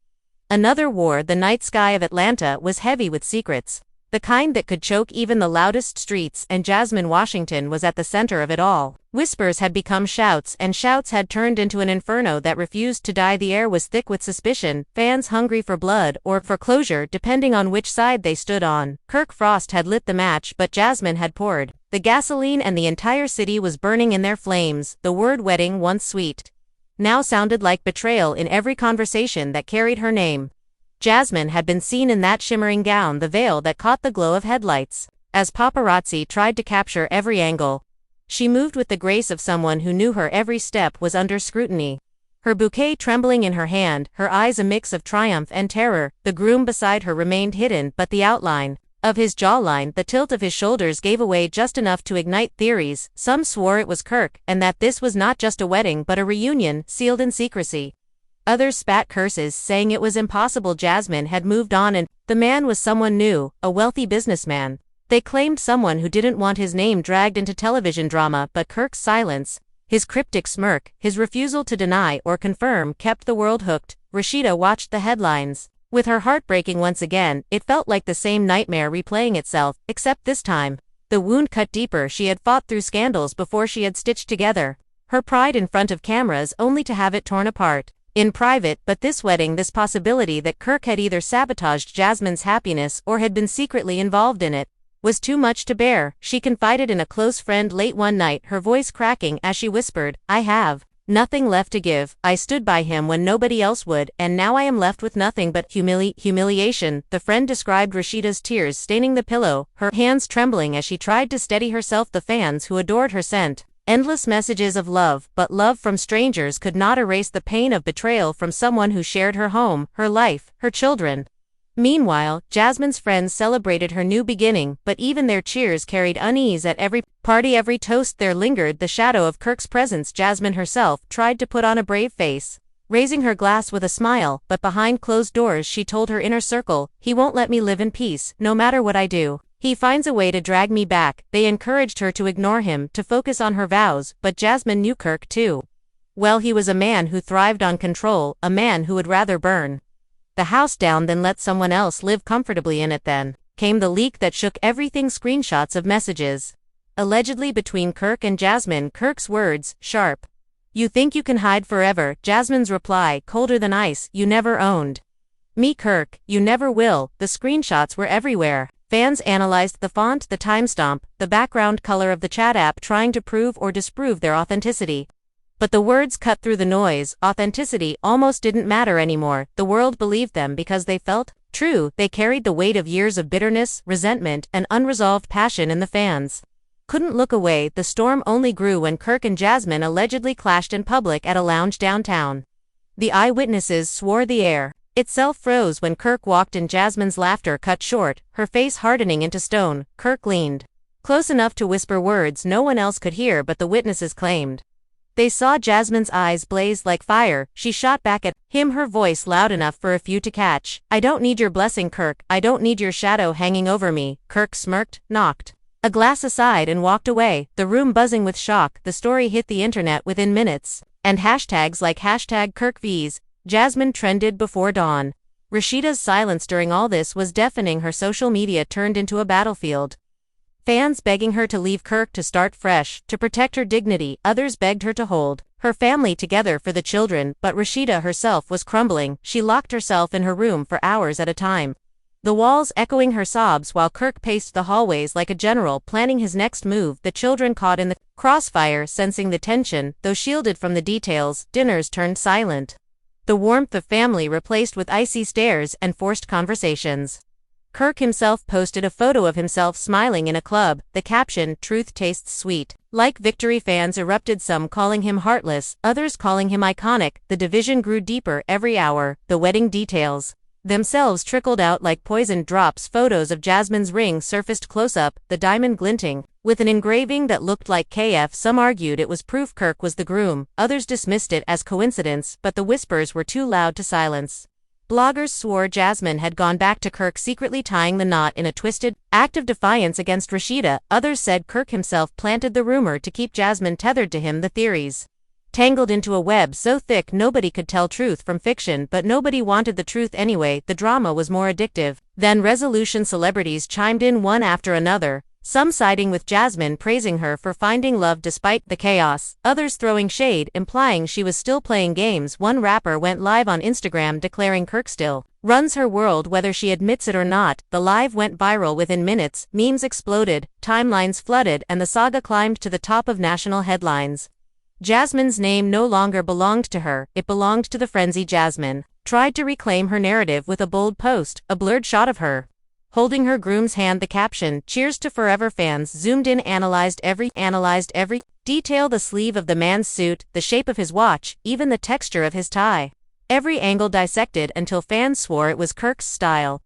another war. The night sky of Atlanta was heavy with secrets. The kind that could choke even the loudest streets, and Jasmine Washington was at the center of it all. Whispers had become shouts, and shouts had turned into an inferno that refused to die. The air was thick with suspicion, fans hungry for blood, or for closure, depending on which side they stood on. Kirk Frost had lit the match, but Jasmine had poured the gasoline, and the entire city was burning in their flames. The word wedding, once sweet, now sounded like betrayal in every conversation that carried her name. Jasmine had been seen in that shimmering gown, the veil that caught the glow of headlights. As paparazzi tried to capture every angle, she moved with the grace of someone who knew her every step was under scrutiny. Her bouquet trembling in her hand, her eyes a mix of triumph and terror. The groom beside her remained hidden, but the outline of his jawline, the tilt of his shoulders gave away just enough to ignite theories. Some swore it was Kirk, and that this was not just a wedding but a reunion, sealed in secrecy. Others spat curses, saying it was impossible. Jasmine had moved on, and the man was someone new, a wealthy businessman. They claimed someone who didn't want his name dragged into television drama, but Kirk's silence, his cryptic smirk, his refusal to deny or confirm kept the world hooked. Rashida watched the headlines. With her heart breaking once again, it felt like the same nightmare replaying itself, except this time, the wound cut deeper. She had fought through scandals before she had stitched together her pride in front of cameras, only to have it torn apart in private. But this wedding, this possibility that Kirk had either sabotaged Jasmine's happiness or had been secretly involved in it, was too much to bear. She confided in a close friend late one night, her voice cracking as she whispered, "I have nothing left to give. I stood by him when nobody else would, and now I am left with nothing but humiliation." The friend described Rashida's tears staining the pillow, her hands trembling as she tried to steady herself. The fans who adored her sent endless messages of love, but love from strangers could not erase the pain of betrayal from someone who shared her home, her life, her children. Meanwhile, Jasmine's friends celebrated her new beginning, but even their cheers carried unease. At every party, every toast, there lingered the shadow of Kirk's presence. Jasmine herself tried to put on a brave face, raising her glass with a smile, but behind closed doors she told her inner circle, "He won't let me live in peace, no matter what I do. He finds a way to drag me back." They encouraged her to ignore him, to focus on her vows, but Jasmine knew Kirk too well. He was a man who thrived on control, a man who would rather burn the house down than let someone else live comfortably in it. Then came the leak that shook everything. Screenshots of messages allegedly between Kirk and Jasmine. Kirk's words, sharp, "You think you can hide forever." Jasmine's reply, colder than ice, "You never owned me, Kirk. You never will." The screenshots were everywhere. Fans analyzed the font, the timestamp, the background color of the chat app, trying to prove or disprove their authenticity. But the words cut through the noise. Authenticity almost didn't matter anymore. The world believed them because they felt true. They carried the weight of years of bitterness, resentment, and unresolved passion, and the fans couldn't look away. The storm only grew when Kirk and Jasmine allegedly clashed in public at a lounge downtown. The eyewitnesses swore the air itself froze when Kirk walked in. Jasmine's laughter cut short, her face hardening into stone. Kirk leaned close enough to whisper words no one else could hear, but the witnesses claimed they saw Jasmine's eyes blaze like fire. She shot back at him, her voice loud enough for a few to catch. "I don't need your blessing, Kirk. I don't need your shadow hanging over me." Kirk smirked, knocked a glass aside, and walked away, the room buzzing with shock. The story hit the internet within minutes, and hashtags like #KirkVs Jasmine trended before dawn. Rashida's silence during all this was deafening. Her social media turned into a battlefield. Fans begging her to leave Kirk, to start fresh, to protect her dignity. Others begged her to hold her family together for the children, but Rashida herself was crumbling. She locked herself in her room for hours at a time, the walls echoing her sobs, while Kirk paced the hallways like a general planning his next move. The children, caught in the crossfire, sensing the tension, though shielded from the details. Dinners turned silent, the warmth of family replaced with icy stares and forced conversations. Kirk himself posted a photo of himself smiling in a club, the caption, "Truth tastes sweet." Like victory, fans erupted, some calling him heartless, others calling him iconic. The division grew deeper every hour. The wedding details themselves trickled out like poisoned drops. Photos of Jasmine's ring surfaced close-up, the diamond glinting with an engraving that looked like KF. Some argued it was proof Kirk was the groom, others dismissed it as coincidence, but the whispers were too loud to silence. Bloggers swore Jasmine had gone back to Kirk, secretly tying the knot in a twisted act of defiance against Rashida. Others said Kirk himself planted the rumor to keep Jasmine tethered to him. The theories tangled into a web so thick nobody could tell truth from fiction, but nobody wanted the truth anyway. The drama was more addictive than resolution. Celebrities chimed in one after another, some siding with Jasmine, praising her for finding love despite the chaos, others throwing shade, implying she was still playing games. One rapper went live on Instagram declaring Kirk still runs her world whether she admits it or not. The live went viral within minutes, memes exploded, timelines flooded, and the saga climbed to the top of national headlines. Jasmine's name no longer belonged to her, it belonged to the frenzied Jasmine. Tried to reclaim her narrative with a bold post, a blurred shot of her holding her groom's hand. The caption, "Cheers to Forever." Fans zoomed in, analyzed every detail: the sleeve of the man's suit, the shape of his watch, even the texture of his tie. Every angle dissected until fans swore it was Kirk's style.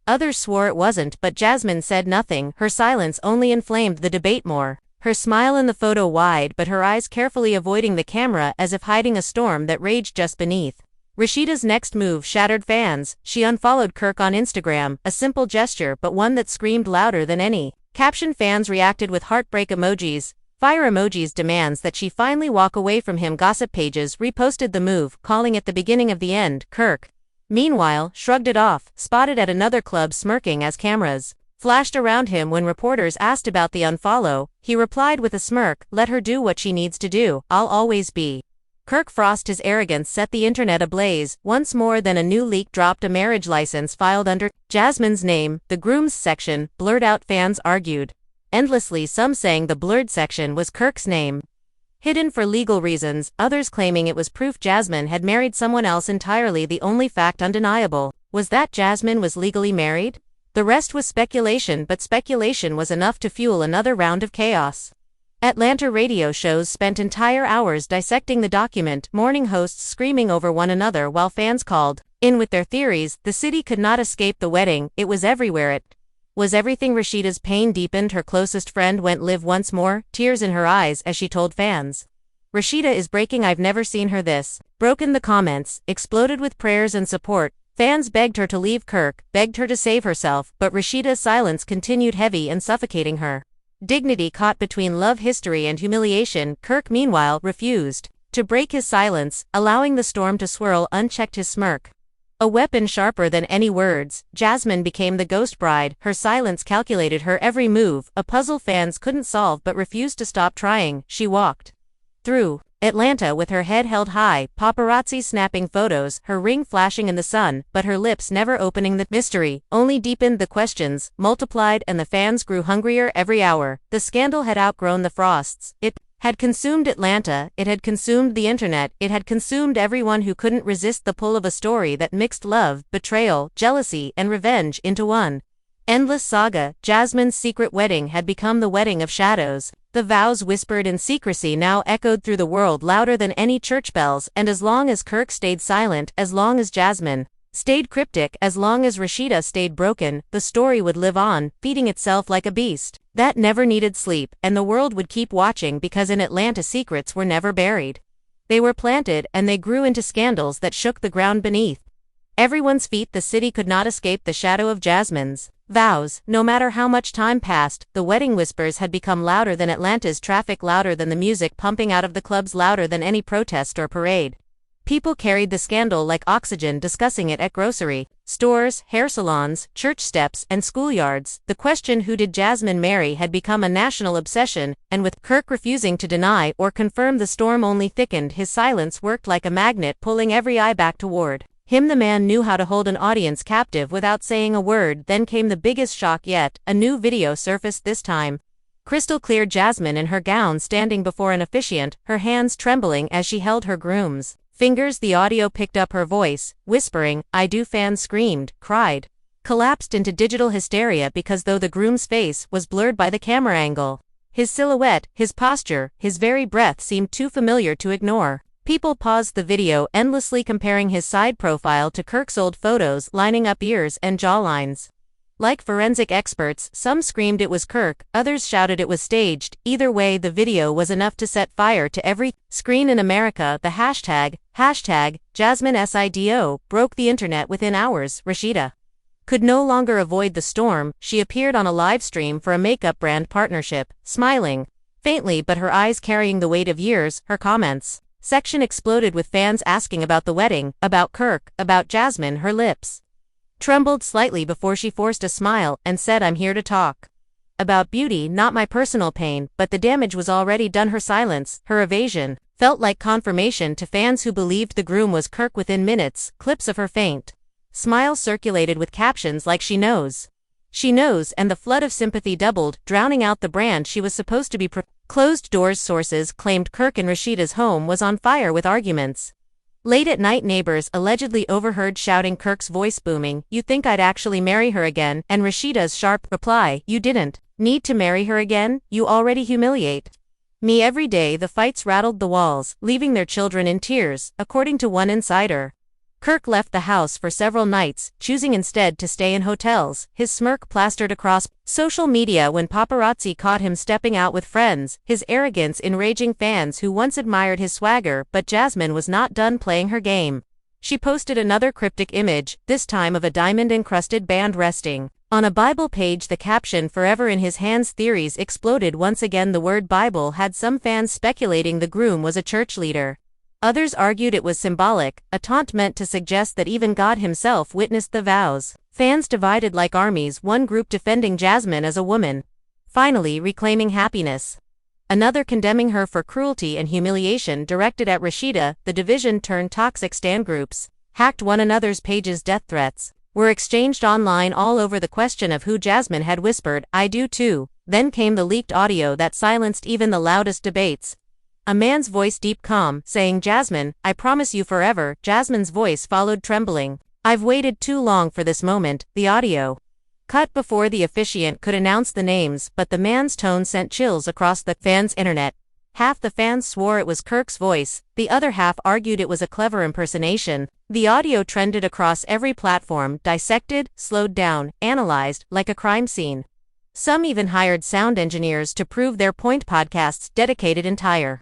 Others swore it wasn't, but Jasmine said nothing. Her silence only inflamed the debate more. Her smile in the photo wide, but her eyes carefully avoiding the camera as if hiding a storm that raged just beneath. Rashida's next move shattered fans. She unfollowed Kirk on Instagram, a simple gesture but one that screamed louder than any caption. Fans reacted with heartbreak emojis, fire emojis, demands that she finally walk away from him. Gossip pages reposted the move, calling it the beginning of the end. Kirk, meanwhile, shrugged it off, spotted at another club smirking as cameras flashed around him. When reporters asked about the unfollow, he replied with a smirk, "Let her do what she needs to do, I'll always be." Kirk Frost. His arrogance set the internet ablaze. Once more, then a new leak dropped: a marriage license filed under Jasmine's name. The groom's section blurred out. Fans argued endlessly, some saying the blurred section was Kirk's name, hidden for legal reasons, others claiming it was proof Jasmine had married someone else entirely. The only fact undeniable was that Jasmine was legally married. The rest was speculation, but speculation was enough to fuel another round of chaos. Atlanta radio shows spent entire hours dissecting the document, morning hosts screaming over one another while fans called in with their theories. The city could not escape the wedding, it was everywhere. It was everything. Rashida's pain deepened. Her closest friend went live once more, tears in her eyes as she told fans, "Rashida is breaking, I've never seen her this broken." The comments exploded with prayers and support. Fans begged her to leave Kirk, begged her to save herself, but Rashida's silence continued, heavy and suffocating her dignity caught between love, history, and humiliation. Kirk, meanwhile, refused to break his silence, allowing the storm to swirl unchecked. His smirk, a weapon sharper than any words. Jasmine became the ghost bride, her silence calculated, her every move a puzzle fans couldn't solve but refused to stop trying. She walked through Atlanta with her head held high, paparazzi snapping photos, her ring flashing in the sun, but her lips never opening. The mystery only deepened, the questions multiplied, and the fans grew hungrier every hour. The scandal had outgrown the Frosts. It had consumed Atlanta, it had consumed the internet, it had consumed everyone who couldn't resist the pull of a story that mixed love, betrayal, jealousy, and revenge into one endless saga. Jasmine's secret wedding had become the wedding of shadows. The vows, whispered in secrecy, now echoed through the world louder than any church bells, and as long as Kirk stayed silent, as long as Jasmine stayed cryptic, as long as Rashida stayed broken, the story would live on, feeding itself like a beast that never needed sleep, and the world would keep watching, because in Atlanta secrets were never buried. They were planted, and they grew into scandals that shook the ground beneath everyone's feet. The city could not escape the shadow of Jasmine's vows. No matter how much time passed, the wedding whispers had become louder than Atlanta's traffic, louder than the music pumping out of the clubs, louder than any protest or parade. People carried the scandal like oxygen, discussing it at grocery stores, hair salons, church steps, and schoolyards. The question, who did Jasmine marry, had become a national obsession, and with Kirk refusing to deny or confirm, the storm only thickened. His silence worked like a magnet, pulling every eye back toward him. The man knew how to hold an audience captive without saying a word. Then came the biggest shock yet. A new video surfaced, this time crystal clear: Jasmine in her gown standing before an officiant, her hands trembling as she held her groom's fingers. The audio picked up her voice, whispering, "I do." Fans screamed, cried, collapsed into digital hysteria, because though the groom's face was blurred by the camera angle, his silhouette, his posture, his very breath seemed too familiar to ignore. People paused the video, endlessly comparing his side profile to Kirk's old photos, lining up ears and jawlines. Like forensic experts, some screamed it was Kirk, others shouted it was staged. Either way, the video was enough to set fire to every screen in America. The hashtag JasmineSIDO broke the internet within hours. Rashida could no longer avoid the storm. She appeared on a live stream for a makeup brand partnership, smiling faintly but her eyes carrying the weight of years. Her comments section exploded with fans asking about the wedding, about Kirk, about Jasmine. Her lips trembled slightly before she forced a smile and said, "I'm here to talk about beauty, not my personal pain," but the damage was already done. Her silence, her evasion, felt like confirmation to fans who believed the groom was Kirk. Within minutes, clips of her faint smile circulated with captions like She knows, and the flood of sympathy doubled, drowning out the brand she was supposed to be. Closed-doors sources claimed Kirk and Rashida's home was on fire with arguments. Late at night, neighbors allegedly overheard shouting, Kirk's voice booming, "You think I'd actually marry her again?" and Rashida's sharp reply, "You didn't need to marry her again, you already humiliate me every day." The fights rattled the walls, leaving their children in tears, according to one insider. Kirk left the house for several nights, choosing instead to stay in hotels, his smirk plastered across social media when paparazzi caught him stepping out with friends, his arrogance enraging fans who once admired his swagger. But Jasmine was not done playing her game. She posted another cryptic image, this time of a diamond-encrusted band resting on a Bible page. The caption, "Forever in his hands." Theories exploded once again. The word Bible had some fans speculating the groom was a church leader. Others argued it was symbolic, a taunt meant to suggest that even God himself witnessed the vows. Fans divided like armies, one group defending Jasmine as a woman finally reclaiming happiness, another condemning her for cruelty and humiliation directed at Rashida. The division turned toxic. Stan groups hacked one another's pages. Death threats were exchanged online all over. The question of who Jasmine had whispered, "I do too." Then came the leaked audio that silenced even the loudest debates. A man's voice, deep calm, saying, "Jasmine, I promise you forever." Jasmine's voice followed, trembling, "I've waited too long for this moment." The audio cut before the officiant could announce the names, but the man's tone sent chills across the fans' internet. Half the fans swore it was Kirk's voice, the other half argued it was a clever impersonation. The audio trended across every platform, dissected, slowed down, analyzed, like a crime scene. Some even hired sound engineers to prove their point. Podcasts dedicated entire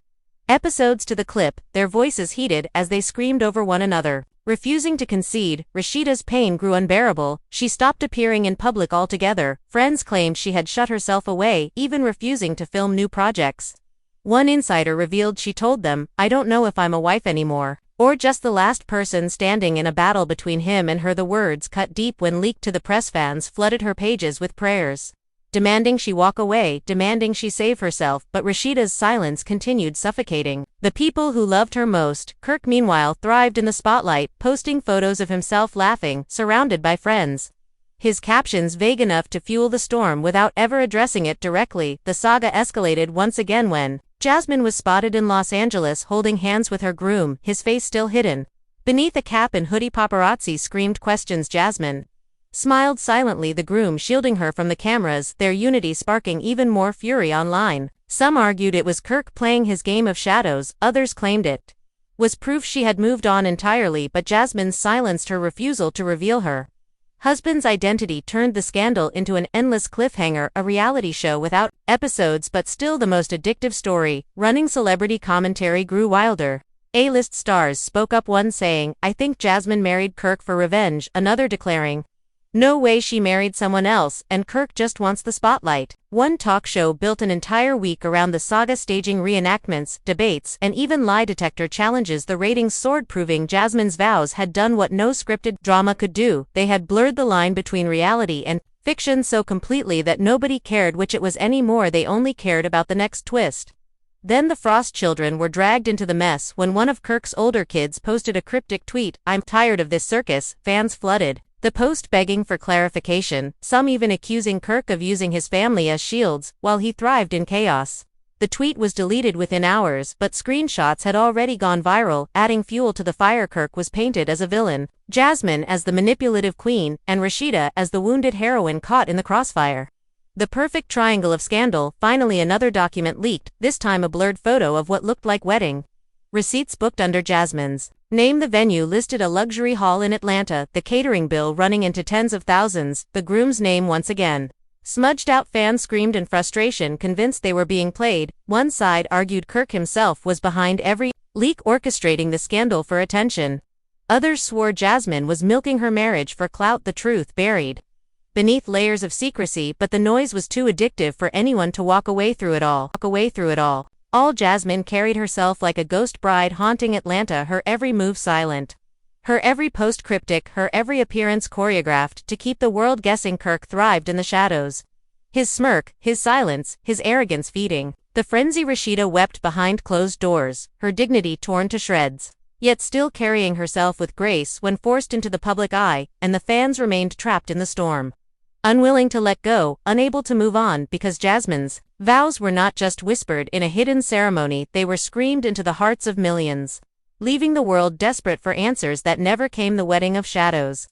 episodes to the clip, their voices heated as they screamed over one another. Refusing to concede, Rashida's pain grew unbearable. She stopped appearing in public altogether. Friends claimed she had shut herself away, even refusing to film new projects. One insider revealed she told them, "I don't know if I'm a wife anymore, or just the last person standing in a battle between him and her." The words cut deep when leaked to the press. Fans flooded her pages with prayers, demanding she walk away, demanding she save herself, but Rashida's silence continued suffocating the people who loved her most. Kirk, meanwhile, thrived in the spotlight, posting photos of himself laughing, surrounded by friends. His captions vague enough to fuel the storm without ever addressing it directly. The saga escalated once again when Jasmine was spotted in Los Angeles holding hands with her groom, his face still hidden beneath a cap and hoodie. Paparazzi screamed questions. Jasmine smiled silently, the groom shielding her from the cameras, their unity sparking even more fury online. Some argued it was Kirk playing his game of shadows, others claimed it was proof she had moved on entirely, but Jasmine silenced her refusal to reveal her husband's identity. Turned the scandal into an endless cliffhanger, a reality show without episodes but still the most addictive story. Running celebrity commentary grew wilder. A-list stars spoke up, one saying, "I think Jasmine married Kirk for revenge," another declaring, "No way, she married someone else, and Kirk just wants the spotlight." One talk show built an entire week around the saga, staging reenactments, debates, and even lie detector challenges. The ratings soared, proving Jasmine's vows had done what no scripted drama could do. They had blurred the line between reality and fiction so completely that nobody cared which it was anymore. They only cared about the next twist. Then the Frost children were dragged into the mess when one of Kirk's older kids posted a cryptic tweet, "I'm tired of this circus." Fans flooded the post begging for clarification, some even accusing Kirk of using his family as shields while he thrived in chaos. The tweet was deleted within hours, but screenshots had already gone viral, adding fuel to the fire. Kirk was painted as a villain, Jasmine as the manipulative queen, and Rashida as the wounded heroine caught in the crossfire. The perfect triangle of scandal. Finally, another document leaked, this time a blurred photo of what looked like wedding receipts booked under Jasmine's name. The venue listed a luxury hall in Atlanta, the catering bill running into tens of thousands, the groom's name once again smudged out. Fans screamed in frustration, convinced they were being played. One side argued Kirk himself was behind every leak, orchestrating the scandal for attention. Others swore Jasmine was milking her marriage for clout, the truth buried beneath layers of secrecy, but the noise was too addictive for anyone to walk away through it all. All Jasmine carried herself like a ghost bride haunting Atlanta, her every move silent. Her every post cryptic, her every appearance choreographed to keep the world guessing. Kirk thrived in the shadows. His smirk, his silence, his arrogance feeding the frenzy. Rashida wept behind closed doors, her dignity torn to shreds, yet still carrying herself with grace when forced into the public eye, and the fans remained trapped in the storm. Unwilling to let go, unable to move on, because Jasmine's vows were not just whispered in a hidden ceremony, they were screamed into the hearts of millions, leaving the world desperate for answers that never came. The wedding of shadows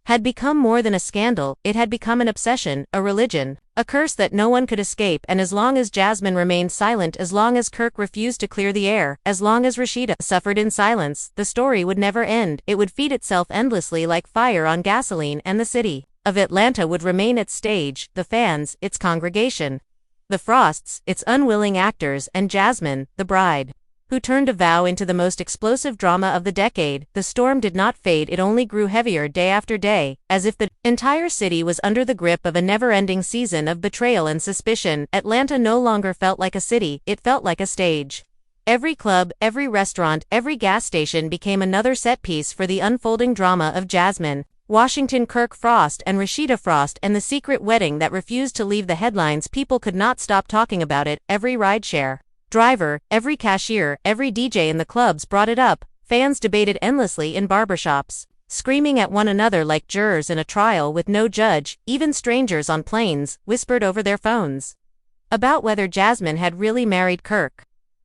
had become more than a scandal, it had become an obsession, a religion, a curse that no one could escape. And as long as Jasmine remained silent, as long as Kirk refused to clear the air, as long as Rashida suffered in silence, the story would never end. It would feed itself endlessly like fire on gasoline, and the city of Atlanta would remain its stage, the fans, its congregation, the Frosts, its unwilling actors, and Jasmine, the bride, who turned a vow into the most explosive drama of the decade. The storm did not fade, it only grew heavier day after day, as if the entire city was under the grip of a never-ending season of betrayal and suspicion. Atlanta no longer felt like a city, it felt like a stage. Every club, every restaurant, every gas station became another set piece for the unfolding drama of Jasmine, Washington, Kirk Frost, and Rashida Frost, and the secret wedding that refused to leave the headlines. People could not stop talking about it. Every rideshare driver, every cashier, every DJ in the clubs brought it up. Fans debated endlessly in barbershops, screaming at one another like jurors in a trial with no judge. Even strangers on planes whispered over their phones about whether Jasmine had really married Kirk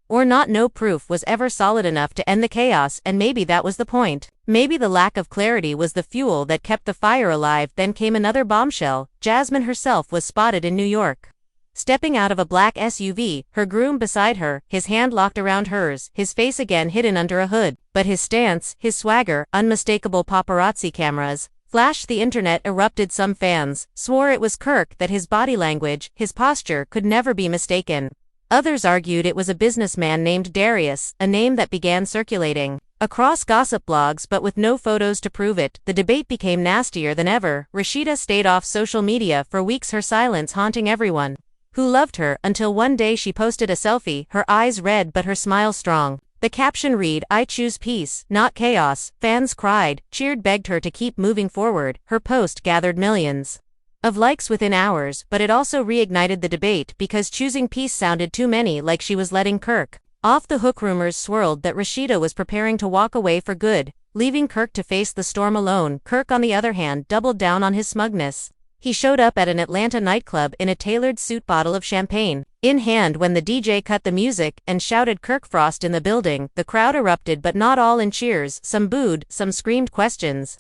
or not. No proof was ever solid enough to end the chaos, and maybe that was the point. Maybe the lack of clarity was the fuel that kept the fire alive. Then came another bombshell. Jasmine herself was spotted in New York, stepping out of a black SUV, her groom beside her, his hand locked around hers, his face again hidden under a hood. But his stance, his swagger, unmistakable. Paparazzi cameras flashed, the internet erupted. Some fans swore it was Kirk, that his body language, his posture could never be mistaken. Others argued it was a businessman named Darius, a name that began circulating across gossip blogs but with no photos to prove it. The debate became nastier than ever. Rashida stayed off social media for weeks, her silence haunting everyone who loved her, until one day she posted a selfie, her eyes red but her smile strong. The caption read, "I choose peace, not chaos." Fans cried, cheered, begged her to keep moving forward. Her post gathered millions of likes within hours, but it also reignited the debate because choosing peace sounded too many like she was letting Kirk off the hook. Rumors swirled that Rashida was preparing to walk away for good, leaving Kirk to face the storm alone. Kirk, on the other hand, doubled down on his smugness. He showed up at an Atlanta nightclub in a tailored suit, bottle of champagne in hand, when the DJ cut the music and shouted "Kirk Frost" in the building. The crowd erupted, but not all in cheers. Some booed, some screamed questions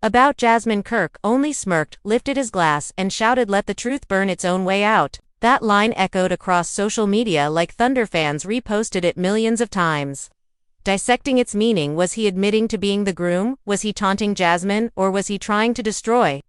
about Jasmine. Kirk only smirked, lifted his glass, and shouted, "Let the truth burn its own way out." That line echoed across social media like thunder. Fans reposted it millions of times, dissecting its meaning. Was he admitting to being the groom? Was he taunting Jasmine? Or was he trying to destroy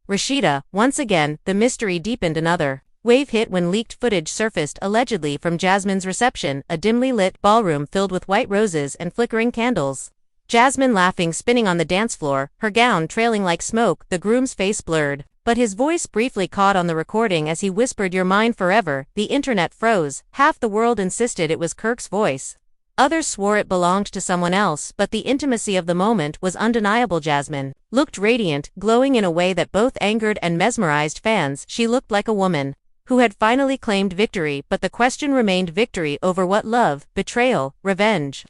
Rashida? Once again, the mystery deepened. Another wave hit when leaked footage surfaced, allegedly from Jasmine's reception, a dimly lit ballroom filled with white roses and flickering candles. Jasmine laughing, spinning on the dance floor, her gown trailing like smoke, the groom's face blurred, but his voice briefly caught on the recording as he whispered, "You're mine forever." The internet froze. Half the world insisted it was Kirk's voice. Others swore it belonged to someone else, but the intimacy of the moment was undeniable. Jasmine looked radiant, glowing in a way that both angered and mesmerized fans. She looked like a woman who had finally claimed victory, but the question remained: victory over what? Love, betrayal, revenge,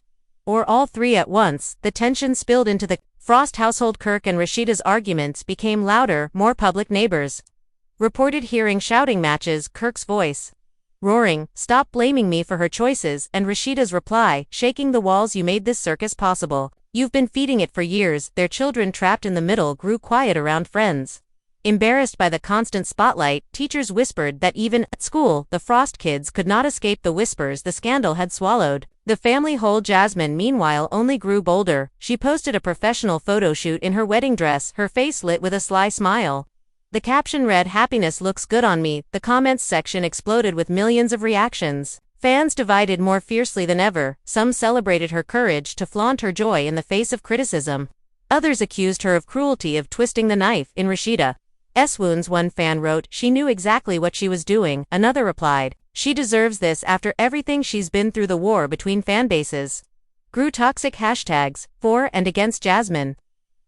or all three at once? The tension spilled into the Frost household. Kirk and Rashida's arguments became louder. More public neighbors reported hearing shouting matches, Kirk's voice roaring, "Stop blaming me for her choices," and Rashida's reply, shaking the walls, "You made this circus possible. You've been feeding it for years." Their children, trapped in the middle, grew quiet around friends. Embarrassed by the constant spotlight, teachers whispered that even at school, the Frost kids could not escape the whispers the scandal had swallowed. The family whole. Jasmine, meanwhile, only grew bolder. She posted a professional photo shoot in her wedding dress, her face lit with a sly smile. The caption read, "Happiness looks good on me." The comments section exploded with millions of reactions. Fans divided more fiercely than ever. Some celebrated her courage to flaunt her joy in the face of criticism. Others accused her of cruelty, of twisting the knife in Rashida's wounds. One fan wrote, "She knew exactly what she was doing." Another replied, She deserves this after everything she's been through. The war between fanbases grew. Toxic hashtags, for and against Jasmine,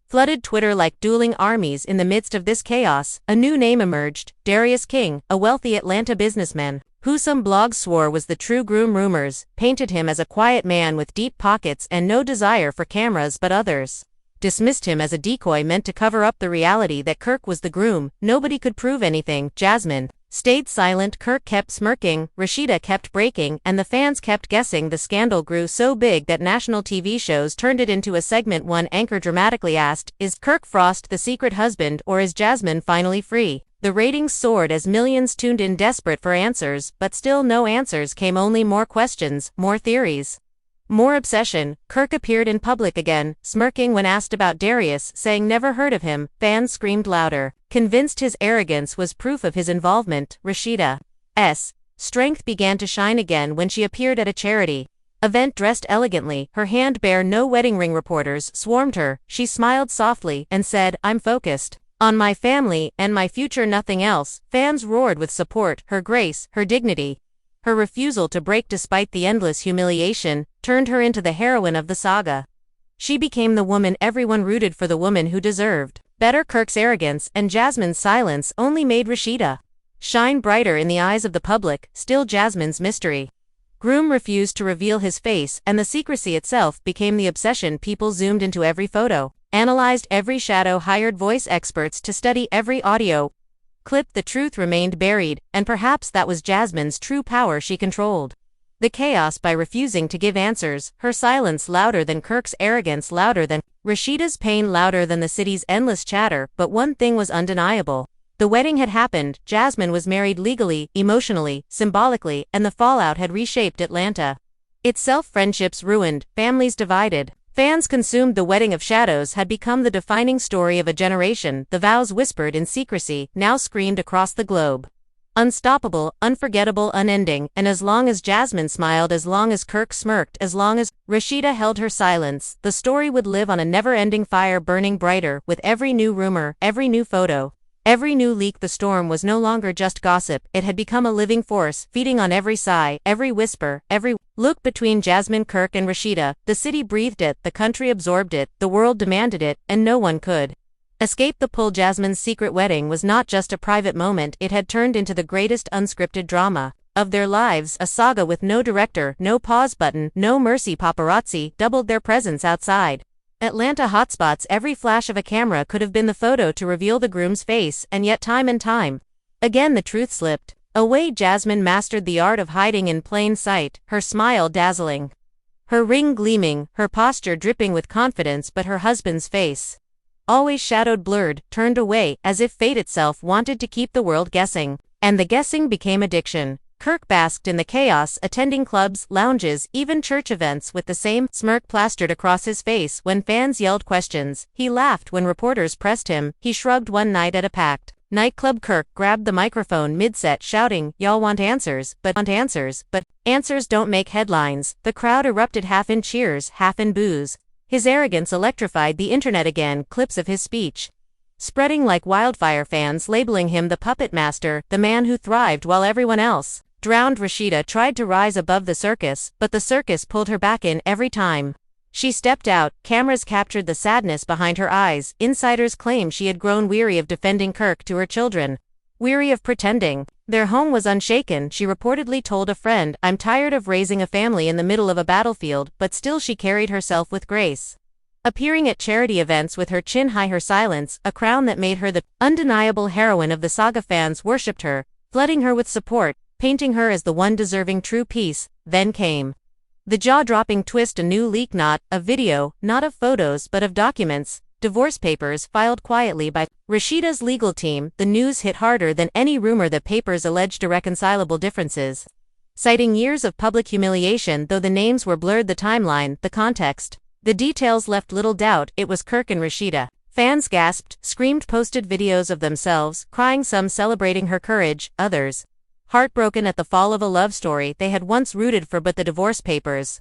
flooded Twitter like dueling armies. In the midst of this chaos, a new name emerged: Darius King, a wealthy Atlanta businessman, who some blogs swore was the true groom. Rumors painted him as a quiet man with deep pockets and no desire for cameras, but others dismissed him as a decoy meant to cover up the reality that Kirk was the groom. Nobody could prove anything. Jasmine stayed silent, Kirk kept smirking, Rashida kept breaking, and the fans kept guessing. The scandal grew so big that national TV shows turned it into a segment. One anchor dramatically asked, "Is Kirk Frost the secret husband, or is Jasmine finally free?" The ratings soared as millions tuned in desperate for answers, but still no answers came. Only more questions, more theories, more obsession. Kirk appeared in public again, smirking when asked about Darius, saying never heard of him. Fans screamed louder, convinced his arrogance was proof of his involvement. Rashida's strength began to shine again when she appeared at a charity event dressed elegantly, her hand bare no wedding ring. Reporters swarmed her. She smiled softly and said, "I'm focused on my family and my future, nothing else." Fans roared with support. Her grace, her dignity, her refusal to break despite the endless humiliation, turned her into the heroine of the saga. She became the woman everyone rooted for, the woman who deserved better. Kirk's arrogance and Jasmine's silence only made Rashida shine brighter in the eyes of the public. Still, Jasmine's mystery groom refused to reveal his face, and the secrecy itself became the obsession. People zoomed into every photo, analyzed every shadow, hired voice experts to study every audio clip. The truth remained buried, and perhaps that was Jasmine's true power. She controlled the chaos by refusing to give answers, her silence louder than Kirk's arrogance, louder than Rashida's pain, louder than the city's endless chatter. But one thing was undeniable. The wedding had happened. Jasmine was married legally, emotionally, symbolically, and the fallout had reshaped Atlanta itself. Friendships ruined, families divided, fans consumed. The wedding of shadows had become the defining story of a generation. The vows, whispered in secrecy, now screamed across the globe. Unstoppable, unforgettable, unending. And as long as Jasmine smiled, as long as Kirk smirked, as long as Rashida held her silence, the story would live on, a never-ending fire burning brighter with every new rumor, every new photo, every new leak. The storm was no longer just gossip, it had become a living force, feeding on every sigh, every whisper, every look. Between Jasmine, Kirk, and Rashida, the city breathed it, the country absorbed it, the world demanded it, and no one could escape the pull. Jasmine's secret wedding was not just a private moment, it had turned into the greatest unscripted drama of their lives, a saga with no director, no pause button, no mercy. Paparazzi doubled their presence outside Atlanta hotspots. Every flash of a camera could have been the photo to reveal the groom's face, and yet time and time again the truth slipped away. Jasmine mastered the art of hiding in plain sight, her smile dazzling, her ring gleaming, her posture dripping with confidence. But her husband's face, always shadowed, blurred, turned away, as if fate itself wanted to keep the world guessing. And the guessing became addiction. Kirk basked in the chaos, attending clubs, lounges, even church events with the same smirk plastered across his face. When fans yelled questions, he laughed. When reporters pressed him, he shrugged. One night at a packed nightclub, Kirk grabbed the microphone mid-set, shouting, "Y'all want answers, but answers don't make headlines." The crowd erupted, half in cheers, half in boos. His arrogance electrified the internet again, clips of his speech spreading like wildfire, fans labeling him the puppet master, the man who thrived while everyone else drowned. Rashida tried to rise above the circus, but the circus pulled her back in every time she stepped out. Cameras captured the sadness behind her eyes. Insiders claim she had grown weary of defending Kirk to her children, weary of pretending their home was unshaken. She reportedly told a friend, "I'm tired of raising a family in the middle of a battlefield," but still she carried herself with grace, appearing at charity events with her chin high, her silence a crown that made her the undeniable heroine of the saga. Fans worshipped her, flooding her with support, painting her as the one deserving true peace. Then came the jaw-dropping twist, a new leak, not of video, not of photos, but of documents, divorce papers filed quietly by Rashida's legal team. The news hit harder than any rumor. The papers alleged irreconcilable differences, citing years of public humiliation. Though the names were blurred, the timeline, the context, the details left little doubt. It was Kirk and Rashida. Fans gasped, screamed, posted videos of themselves crying, some celebrating her courage, others heartbroken at the fall of a love story they had once rooted for. But the divorce papers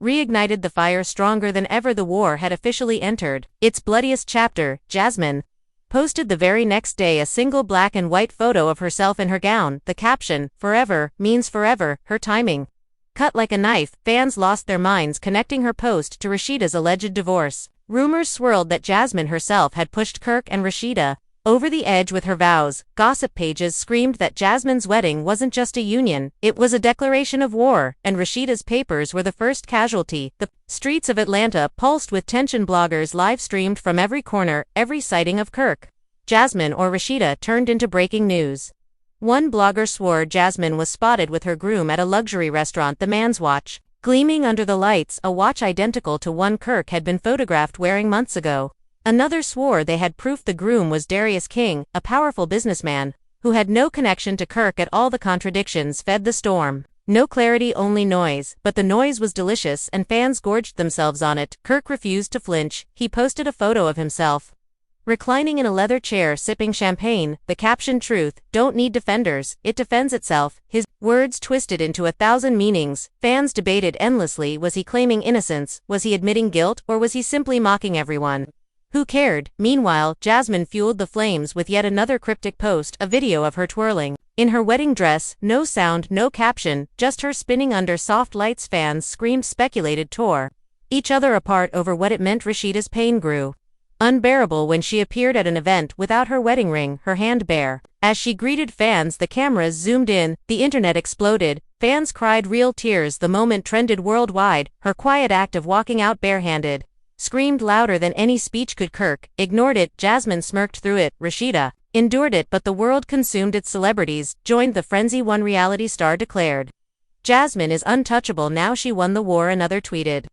reignited the fire stronger than ever. The war had officially entered its bloodiest chapter. Jasmine posted the very next day a single black and white photo of herself in her gown, the caption, "Forever, means forever, her timing." Cut like a knife, fans lost their minds connecting her post to Rashida's alleged divorce. Rumors swirled that Jasmine herself had pushed Kirk and Rashida over the edge with her vows. Gossip pages screamed that Jasmine's wedding wasn't just a union, it was a declaration of war, and Rashida's papers were the first casualty. The streets of Atlanta pulsed with tension. Bloggers live-streamed from every corner, every sighting of Kirk, Jasmine or Rashida turned into breaking news. One blogger swore Jasmine was spotted with her groom at a luxury restaurant, the man's watch gleaming under the lights, a watch identical to one Kirk had been photographed wearing months ago. Another swore they had proof the groom was Darius King, a powerful businessman who had no connection to Kirk at all. The contradictions fed the storm. No clarity, only noise, but the noise was delicious and fans gorged themselves on it. Kirk refused to flinch. He posted a photo of himself reclining in a leather chair sipping champagne, the caption, "Truth don't need defenders, it defends itself." His words twisted into 1,000 meanings. Fans debated endlessly. Was he claiming innocence? Was he admitting guilt? Or was he simply mocking everyone? Who cared? Meanwhile, Jasmine fueled the flames with yet another cryptic post, a video of her twirling in her wedding dress, no sound, no caption, just her spinning under soft lights. Fans screamed, speculated, tore each other apart over what it meant. Rashida's pain grew unbearable when she appeared at an event without her wedding ring, her hand bare. As she greeted fans, the cameras zoomed in, the internet exploded. Fans cried real tears. The moment trended worldwide. Her quiet act of walking out barehanded screamed louder than any speech could. Kirk ignored it, Jasmine smirked through it, Rashida endured it, but the world consumed it. Celebrities joined the frenzy. One reality star declared, "Jasmine is untouchable now, she won the war." Another tweeted,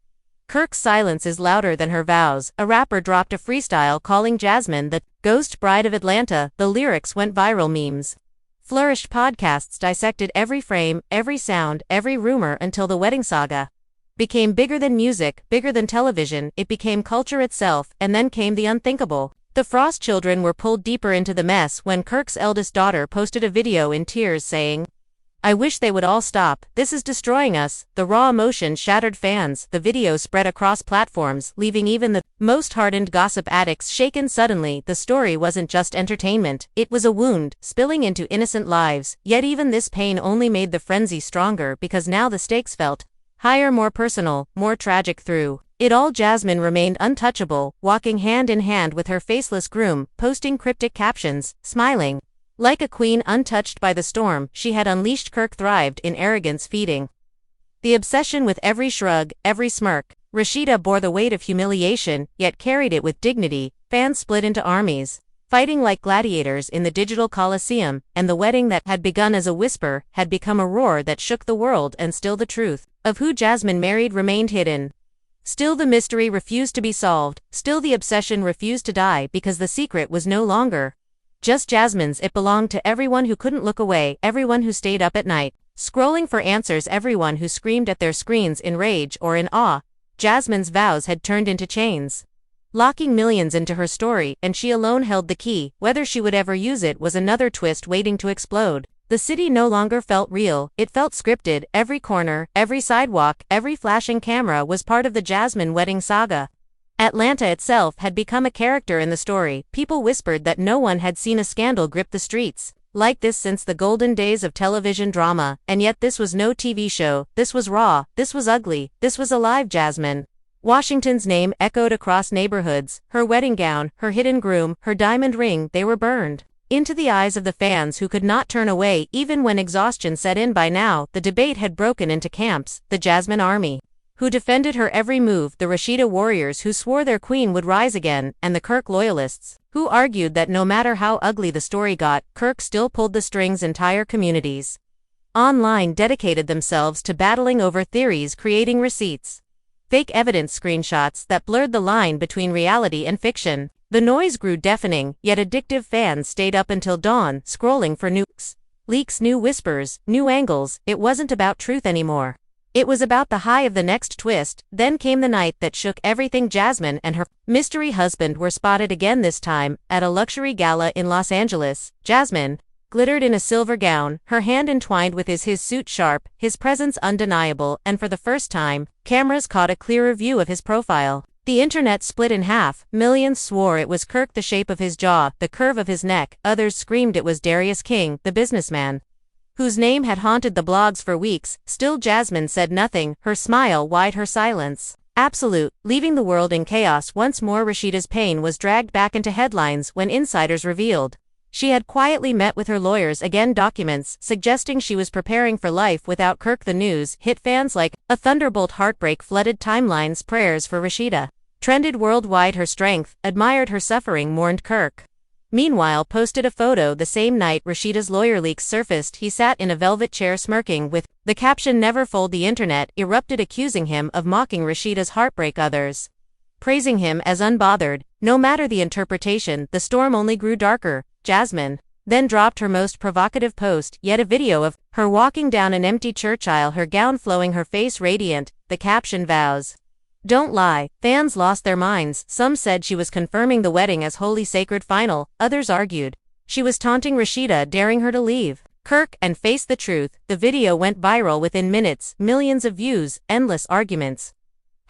"Kirk's silence is louder than her vows." A rapper dropped a freestyle calling Jasmine the ghost bride of Atlanta. The lyrics went viral. Memes flourished. Podcasts dissected every frame, every sound, every rumor until the wedding saga became bigger than music, bigger than television. It became culture itself, and then came the unthinkable. The Frost children were pulled deeper into the mess when Kirk's eldest daughter posted a video in tears saying, "I wish they would all stop, this is destroying us." The raw emotion shattered fans. The video spread across platforms, leaving even the most hardened gossip addicts shaken. Suddenly, the story wasn't just entertainment, it was a wound, spilling into innocent lives. Yet even this pain only made the frenzy stronger, because now the stakes felt higher, more personal, more tragic. Through it all, Jasmine remained untouchable, walking hand in hand with her faceless groom, posting cryptic captions, smiling like a queen, untouched by the storm she had unleashed. Kirk thrived in arrogance, feeding the obsession with every shrug, every smirk. Rashida bore the weight of humiliation, yet carried it with dignity. Fans split into armies, fighting like gladiators in the digital coliseum, and the wedding that had begun as a whisper had become a roar that shook the world. And still the truth of who Jasmine married remained hidden. Still the mystery refused to be solved. Still the obsession refused to die, because the secret was no longer just Jasmine's. It belonged to everyone who couldn't look away, everyone who stayed up at night, scrolling for answers, everyone who screamed at their screens in rage or in awe. Jasmine's vows had turned into chains, locking millions into her story, and she alone held the key. Whether she would ever use it was another twist waiting to explode. The city no longer felt real, it felt scripted. Every corner, every sidewalk, every flashing camera was part of the Jasmine wedding saga. Atlanta itself had become a character in the story. People whispered that no one had seen a scandal grip the streets like this since the golden days of television drama, and yet this was no TV show. This was raw, this was ugly, this was alive. Jasmine Washington's name echoed across neighborhoods. Her wedding gown, her hidden groom, her diamond ring, they were burned into the eyes of the fans who could not turn away even when exhaustion set in. By now, the debate had broken into camps: the Jasmine army, who defended her every move, the Rashida warriors who swore their queen would rise again, and the Kirk loyalists, who argued that no matter how ugly the story got, Kirk still pulled the strings. Entire communities online dedicated themselves to battling over theories, creating receipts, fake evidence, screenshots that blurred the line between reality and fiction. The noise grew deafening, yet addictive. Fans stayed up until dawn, scrolling for new leaks, new whispers, new angles. It wasn't about truth anymore. It was about the high of the next twist. Then came the night that shook everything. Jasmine and her mystery husband were spotted again, this time at a luxury gala in Los Angeles. Jasmine glittered in a silver gown, her hand entwined with his suit sharp, his presence undeniable, and for the first time, cameras caught a clearer view of his profile. The internet split in half, millions swore it was Kirk, the shape of his jaw, the curve of his neck, others screamed it was Darius King, the businessman, whose name had haunted the blogs for weeks. Still Jasmine said nothing, her smile wide, her silence absolute, leaving the world in chaos once more. Rashida's pain was dragged back into headlines when insiders revealed she had quietly met with her lawyers again, documents suggesting she was preparing for life without Kirk. The news hit fans like a thunderbolt. Heartbreak flooded timelines. Prayers for Rashida trended worldwide. Her strength, admired her suffering, mourned Kirk. Meanwhile, posted a photo the same night Rashida's lawyer leaks surfaced. He sat in a velvet chair smirking with the caption "Never fold." The internet erupted, accusing him of mocking Rashida's heartbreak, others praising him as unbothered. No matter the interpretation, the storm only grew darker. Jasmine then dropped her most provocative post, yet a video of her walking down an empty church aisle, her gown flowing, her face radiant. The caption vows don't lie. Fans lost their minds. Some said she was confirming the wedding as holy sacred final, others argued she was taunting Rashida, daring her to leave Kirk and face the truth. The video went viral within minutes, millions of views, endless arguments,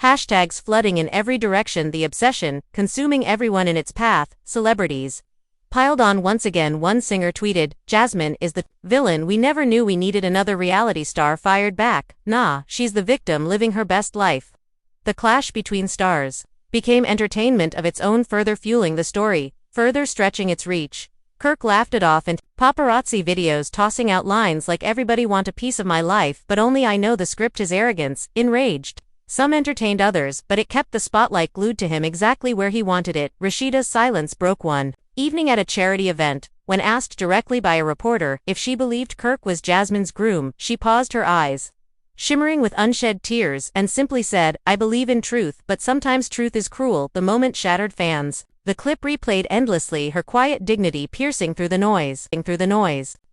hashtags flooding in every direction, the obsession consuming everyone in its path. Celebrities piled on once again. One singer tweeted, "Jasmine is the villain we never knew we needed." Another reality star fired back, "Nah, she's the victim living her best life." The clash between stars became entertainment of its own, further fueling the story, further stretching its reach. Kirk laughed it off and paparazzi videos tossing out lines like "Everybody want a piece of my life, but only I know the script." His arrogance enraged some, entertained others, but it kept the spotlight glued to him exactly where he wanted it. Rashida's silence broke one evening at a charity event. When asked directly by a reporter if she believed Kirk was Jasmine's groom, she paused, her eyes shimmering with unshed tears, and simply said, "I believe in truth, but sometimes truth is cruel." The moment shattered fans. The clip replayed endlessly, her quiet dignity piercing through the noise.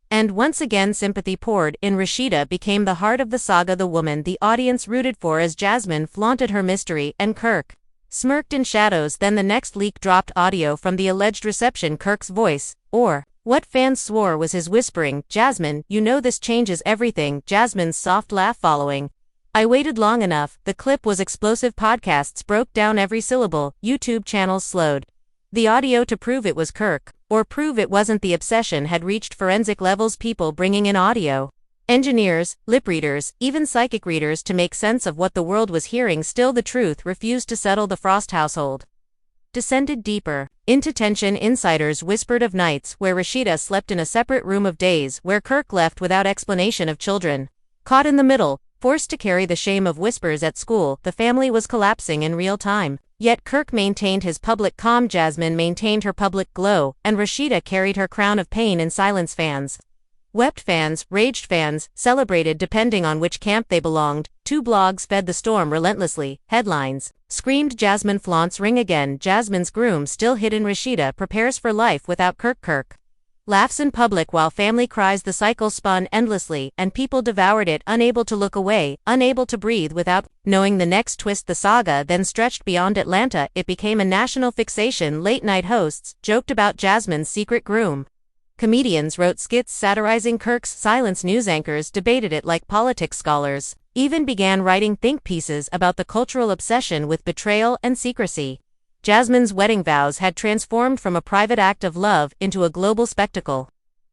And once again sympathy poured in. Rashida became the heart of the saga, the woman the audience rooted for as Jasmine flaunted her mystery, and Kirk smirked in shadows. Then the next leak dropped audio from the alleged reception, Kirk's voice, or what fans swore was his, whispering, "Jasmine, you know this changes everything." Jasmine's soft laugh following, "I waited long enough." The clip was explosive. Podcasts broke down every syllable. YouTube channels slowed the audio to prove it was Kirk, or prove it wasn't. The obsession had reached forensic levels, people bringing in audio engineers, lip readers, even psychic readers to make sense of what the world was hearing. Still the truth refused to settle. The Frost household descended deeper into tension. Insiders whispered of nights where Rashida slept in a separate room, of days where Kirk left without explanation, of children caught in the middle, forced to carry the shame of whispers at school. The family was collapsing in real time. Yet Kirk maintained his public calm, Jasmine maintained her public glow, and Rashida carried her crown of pain in silence. Fans wept, fans raged, fans celebrated, depending on which camp they belonged. Two blogs fed the storm relentlessly. Headlines screamed, "Jasmine flaunts ring again. Jasmine's groom still hidden. Rashida prepares for life without Kirk." Kirk laughs in public while family cries. The cycle spun endlessly, and people devoured it, unable to look away, unable to breathe without knowing the next twist. The saga then stretched beyond Atlanta. It became a national fixation. Late-night hosts joked about Jasmine's secret groom. Comedians wrote skits satirizing Kirk's silence. News anchors debated it like politics. Scholars even began writing think pieces about the cultural obsession with betrayal and secrecy. Jasmine's wedding vows had transformed from a private act of love into a global spectacle,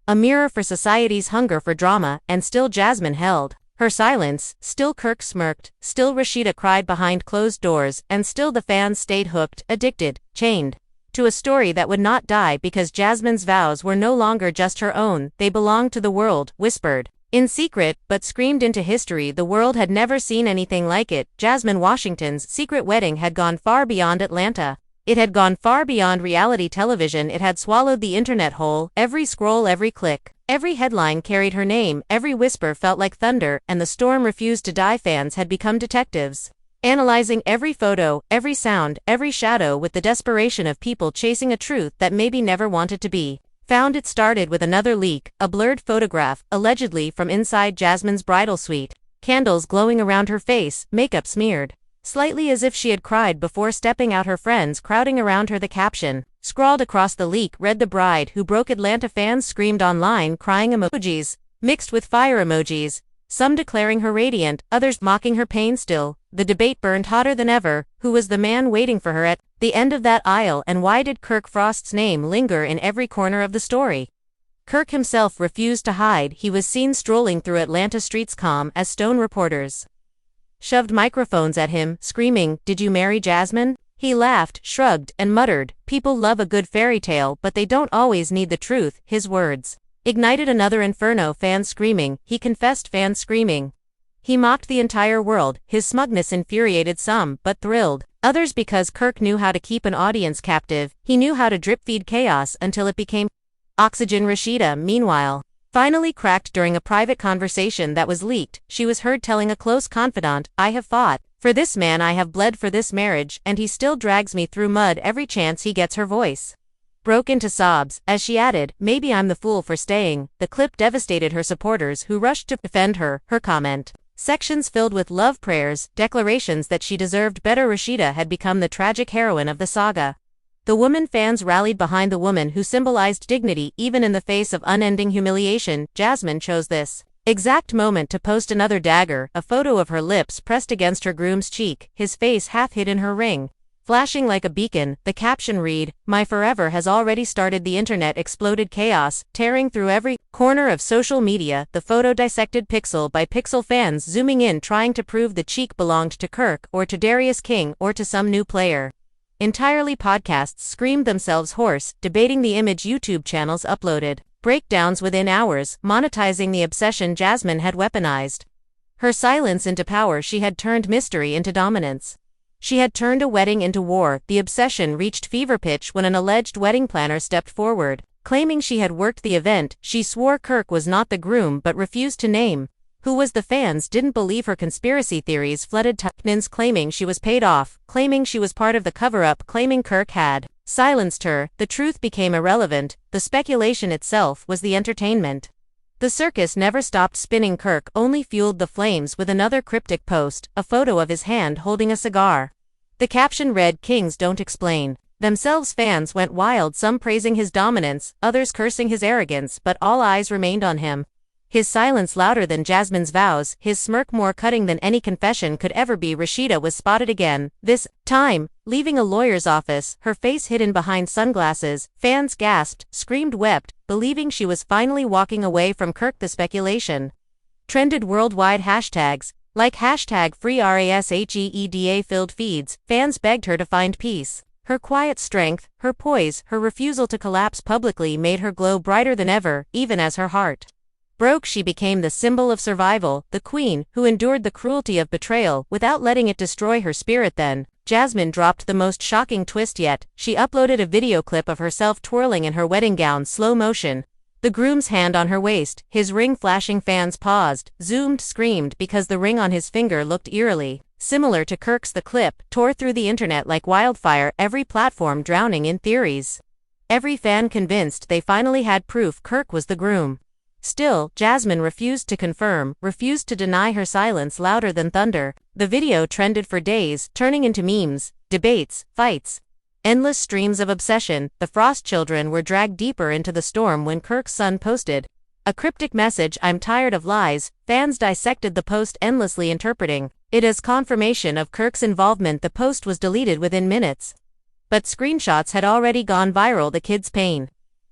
a mirror for society's hunger for drama. And still Jasmine held her silence, still Kirk smirked, still Rashida cried behind closed doors, and still the fans stayed hooked, addicted, chained to a story that would not die, because Jasmine's vows were no longer just her own, they belonged to the world. Whispered in secret, but screamed into history. The world had never seen anything like it. Jasmine Washington's secret wedding had gone far beyond Atlanta. It had gone far beyond reality television. It had swallowed the internet whole. Every scroll, every click, every headline carried her name. Every whisper felt like thunder, and the storm refused to die. Fans had become detectives, analyzing every photo, every sound, every shadow, with the desperation of people chasing a truth that maybe never wanted to be found. It started with another leak, a blurred photograph, allegedly from inside Jasmine's bridal suite. Candles glowing around her face, makeup smeared slightly as if she had cried before stepping out, her friends crowding around her. The caption, scrawled across the leak, read, "The bride who broke Atlanta." Fans screamed online, crying emojis mixed with fire emojis. some declaring her radiant, others mocking her pain. Still, the debate burned hotter than ever. Who was the man waiting for her at the end of that aisle, and why did Kirk Frost's name linger in every corner of the story? Kirk himself refused to hide. He was seen strolling through Atlanta streets calm as stone. Reporters shoved microphones at him, screaming, "Did you marry Jasmine?" He laughed, shrugged, and muttered, "People love a good fairy tale, but they don't always need the truth." His words ignited another inferno. Fans screaming. He confessed. Fans screaming. He mocked the entire world. His smugness infuriated some, but thrilled others, because Kirk knew how to keep an audience captive. He knew how to drip-feed chaos until it became oxygen. Rashida, meanwhile, finally cracked during a private conversation that was leaked. She was heard telling a close confidant, "I have fought for this man, I have bled for this marriage, and he still drags me through mud every chance he gets." Her voice broke into sobs as she added, "Maybe I'm the fool for staying." The clip devastated her supporters, who rushed to defend her. Her comment sections filled with love prayers, declarations that she deserved better. Rashida had become the tragic heroine of the saga. The woman fans rallied behind the woman who symbolized dignity even in the face of unending humiliation. Jasmine chose this exact moment to post another dagger, a photo of her lips pressed against her groom's cheek, his face half hid in her ring flashing like a beacon. The caption read, "My forever has already started." The internet exploded, chaos tearing through every corner of social media. The photo dissected pixel by pixel, fans zooming in trying to prove the cheek belonged to Kirk or to Darius King or to some new player entirely. Podcasts screamed themselves hoarse, debating the image. YouTube channels uploaded breakdowns within hours, monetizing the obsession Jasmine had weaponized her silence into power. She had turned mystery into dominance. She had turned a wedding into war. The obsession reached fever pitch when an alleged wedding planner stepped forward, claiming she had worked the event. She swore Kirk was not the groom but refused to name who was. The fans didn't believe her. Conspiracy theories flooded timelines, claiming she was paid off, claiming she was part of the cover-up, claiming Kirk had silenced her. The truth became irrelevant. The speculation itself was the entertainment. The circus never stopped spinning. Kirk only fueled the flames with another cryptic post, a photo of his hand holding a cigar. The caption read, "Kings don't explain themselves." Fans went wild, some praising his dominance, others cursing his arrogance, but all eyes remained on him. His silence louder than Jasmine's vows, his smirk more cutting than any confession could ever be. Rashida was spotted again, this time leaving a lawyer's office, her face hidden behind sunglasses. Fans gasped, screamed, wept, believing she was finally walking away from Kirk. The speculation trended worldwide. Hashtags like #FreeRASHEEDA filled feeds. Fans begged her to find peace. Her quiet strength, her poise, her refusal to collapse publicly made her glow brighter than ever. Even as her heart broke, she became the symbol of survival, the queen who endured the cruelty of betrayal without letting it destroy her spirit. Then Jasmine dropped the most shocking twist yet. She uploaded a video clip of herself twirling in her wedding gown, slow motion, the groom's hand on her waist, his ring flashing. Fans paused, zoomed, screamed, because the ring on his finger looked eerily similar to Kirk's. The clip tore through the internet like wildfire, every platform drowning in theories, every fan convinced they finally had proof Kirk was the groom. Still, Jasmine refused to confirm, refused to deny, her silence louder than thunder. The video trended for days, turning into memes, debates, fights, endless streams of obsession. The Frost children were dragged deeper into the storm when Kirk's son posted a cryptic message, "I'm tired of lies." Fans dissected the post endlessly, interpreting it as confirmation of Kirk's involvement. The post was deleted within minutes, but screenshots had already gone viral. The kid's pain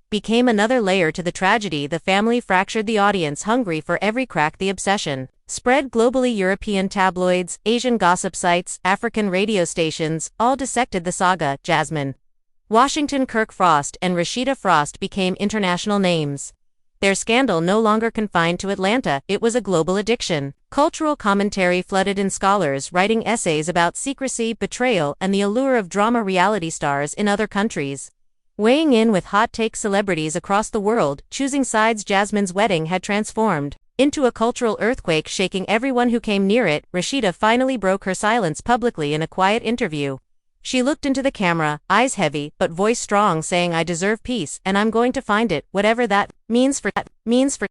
became another layer to the tragedy. The family fractured, the audience hungry for every crack. The obsession spread globally. European tabloids, Asian gossip sites, African radio stations all dissected the saga. Jasmine Washington, Kirk Frost, and Rashida Frost became international names. Their scandal no longer confined to Atlanta, it was a global addiction. Cultural commentary flooded in, scholars writing essays about secrecy, betrayal, and the allure of drama. Reality stars in other countries weighing in with hot take, celebrities across the world choosing sides. Jasmine's wedding had transformed into a cultural earthquake, shaking everyone who came near it. Rashida finally broke her silence publicly in a quiet interview. She looked into the camera, eyes heavy but voice strong, saying, "I deserve peace, and I'm going to find it, whatever that means for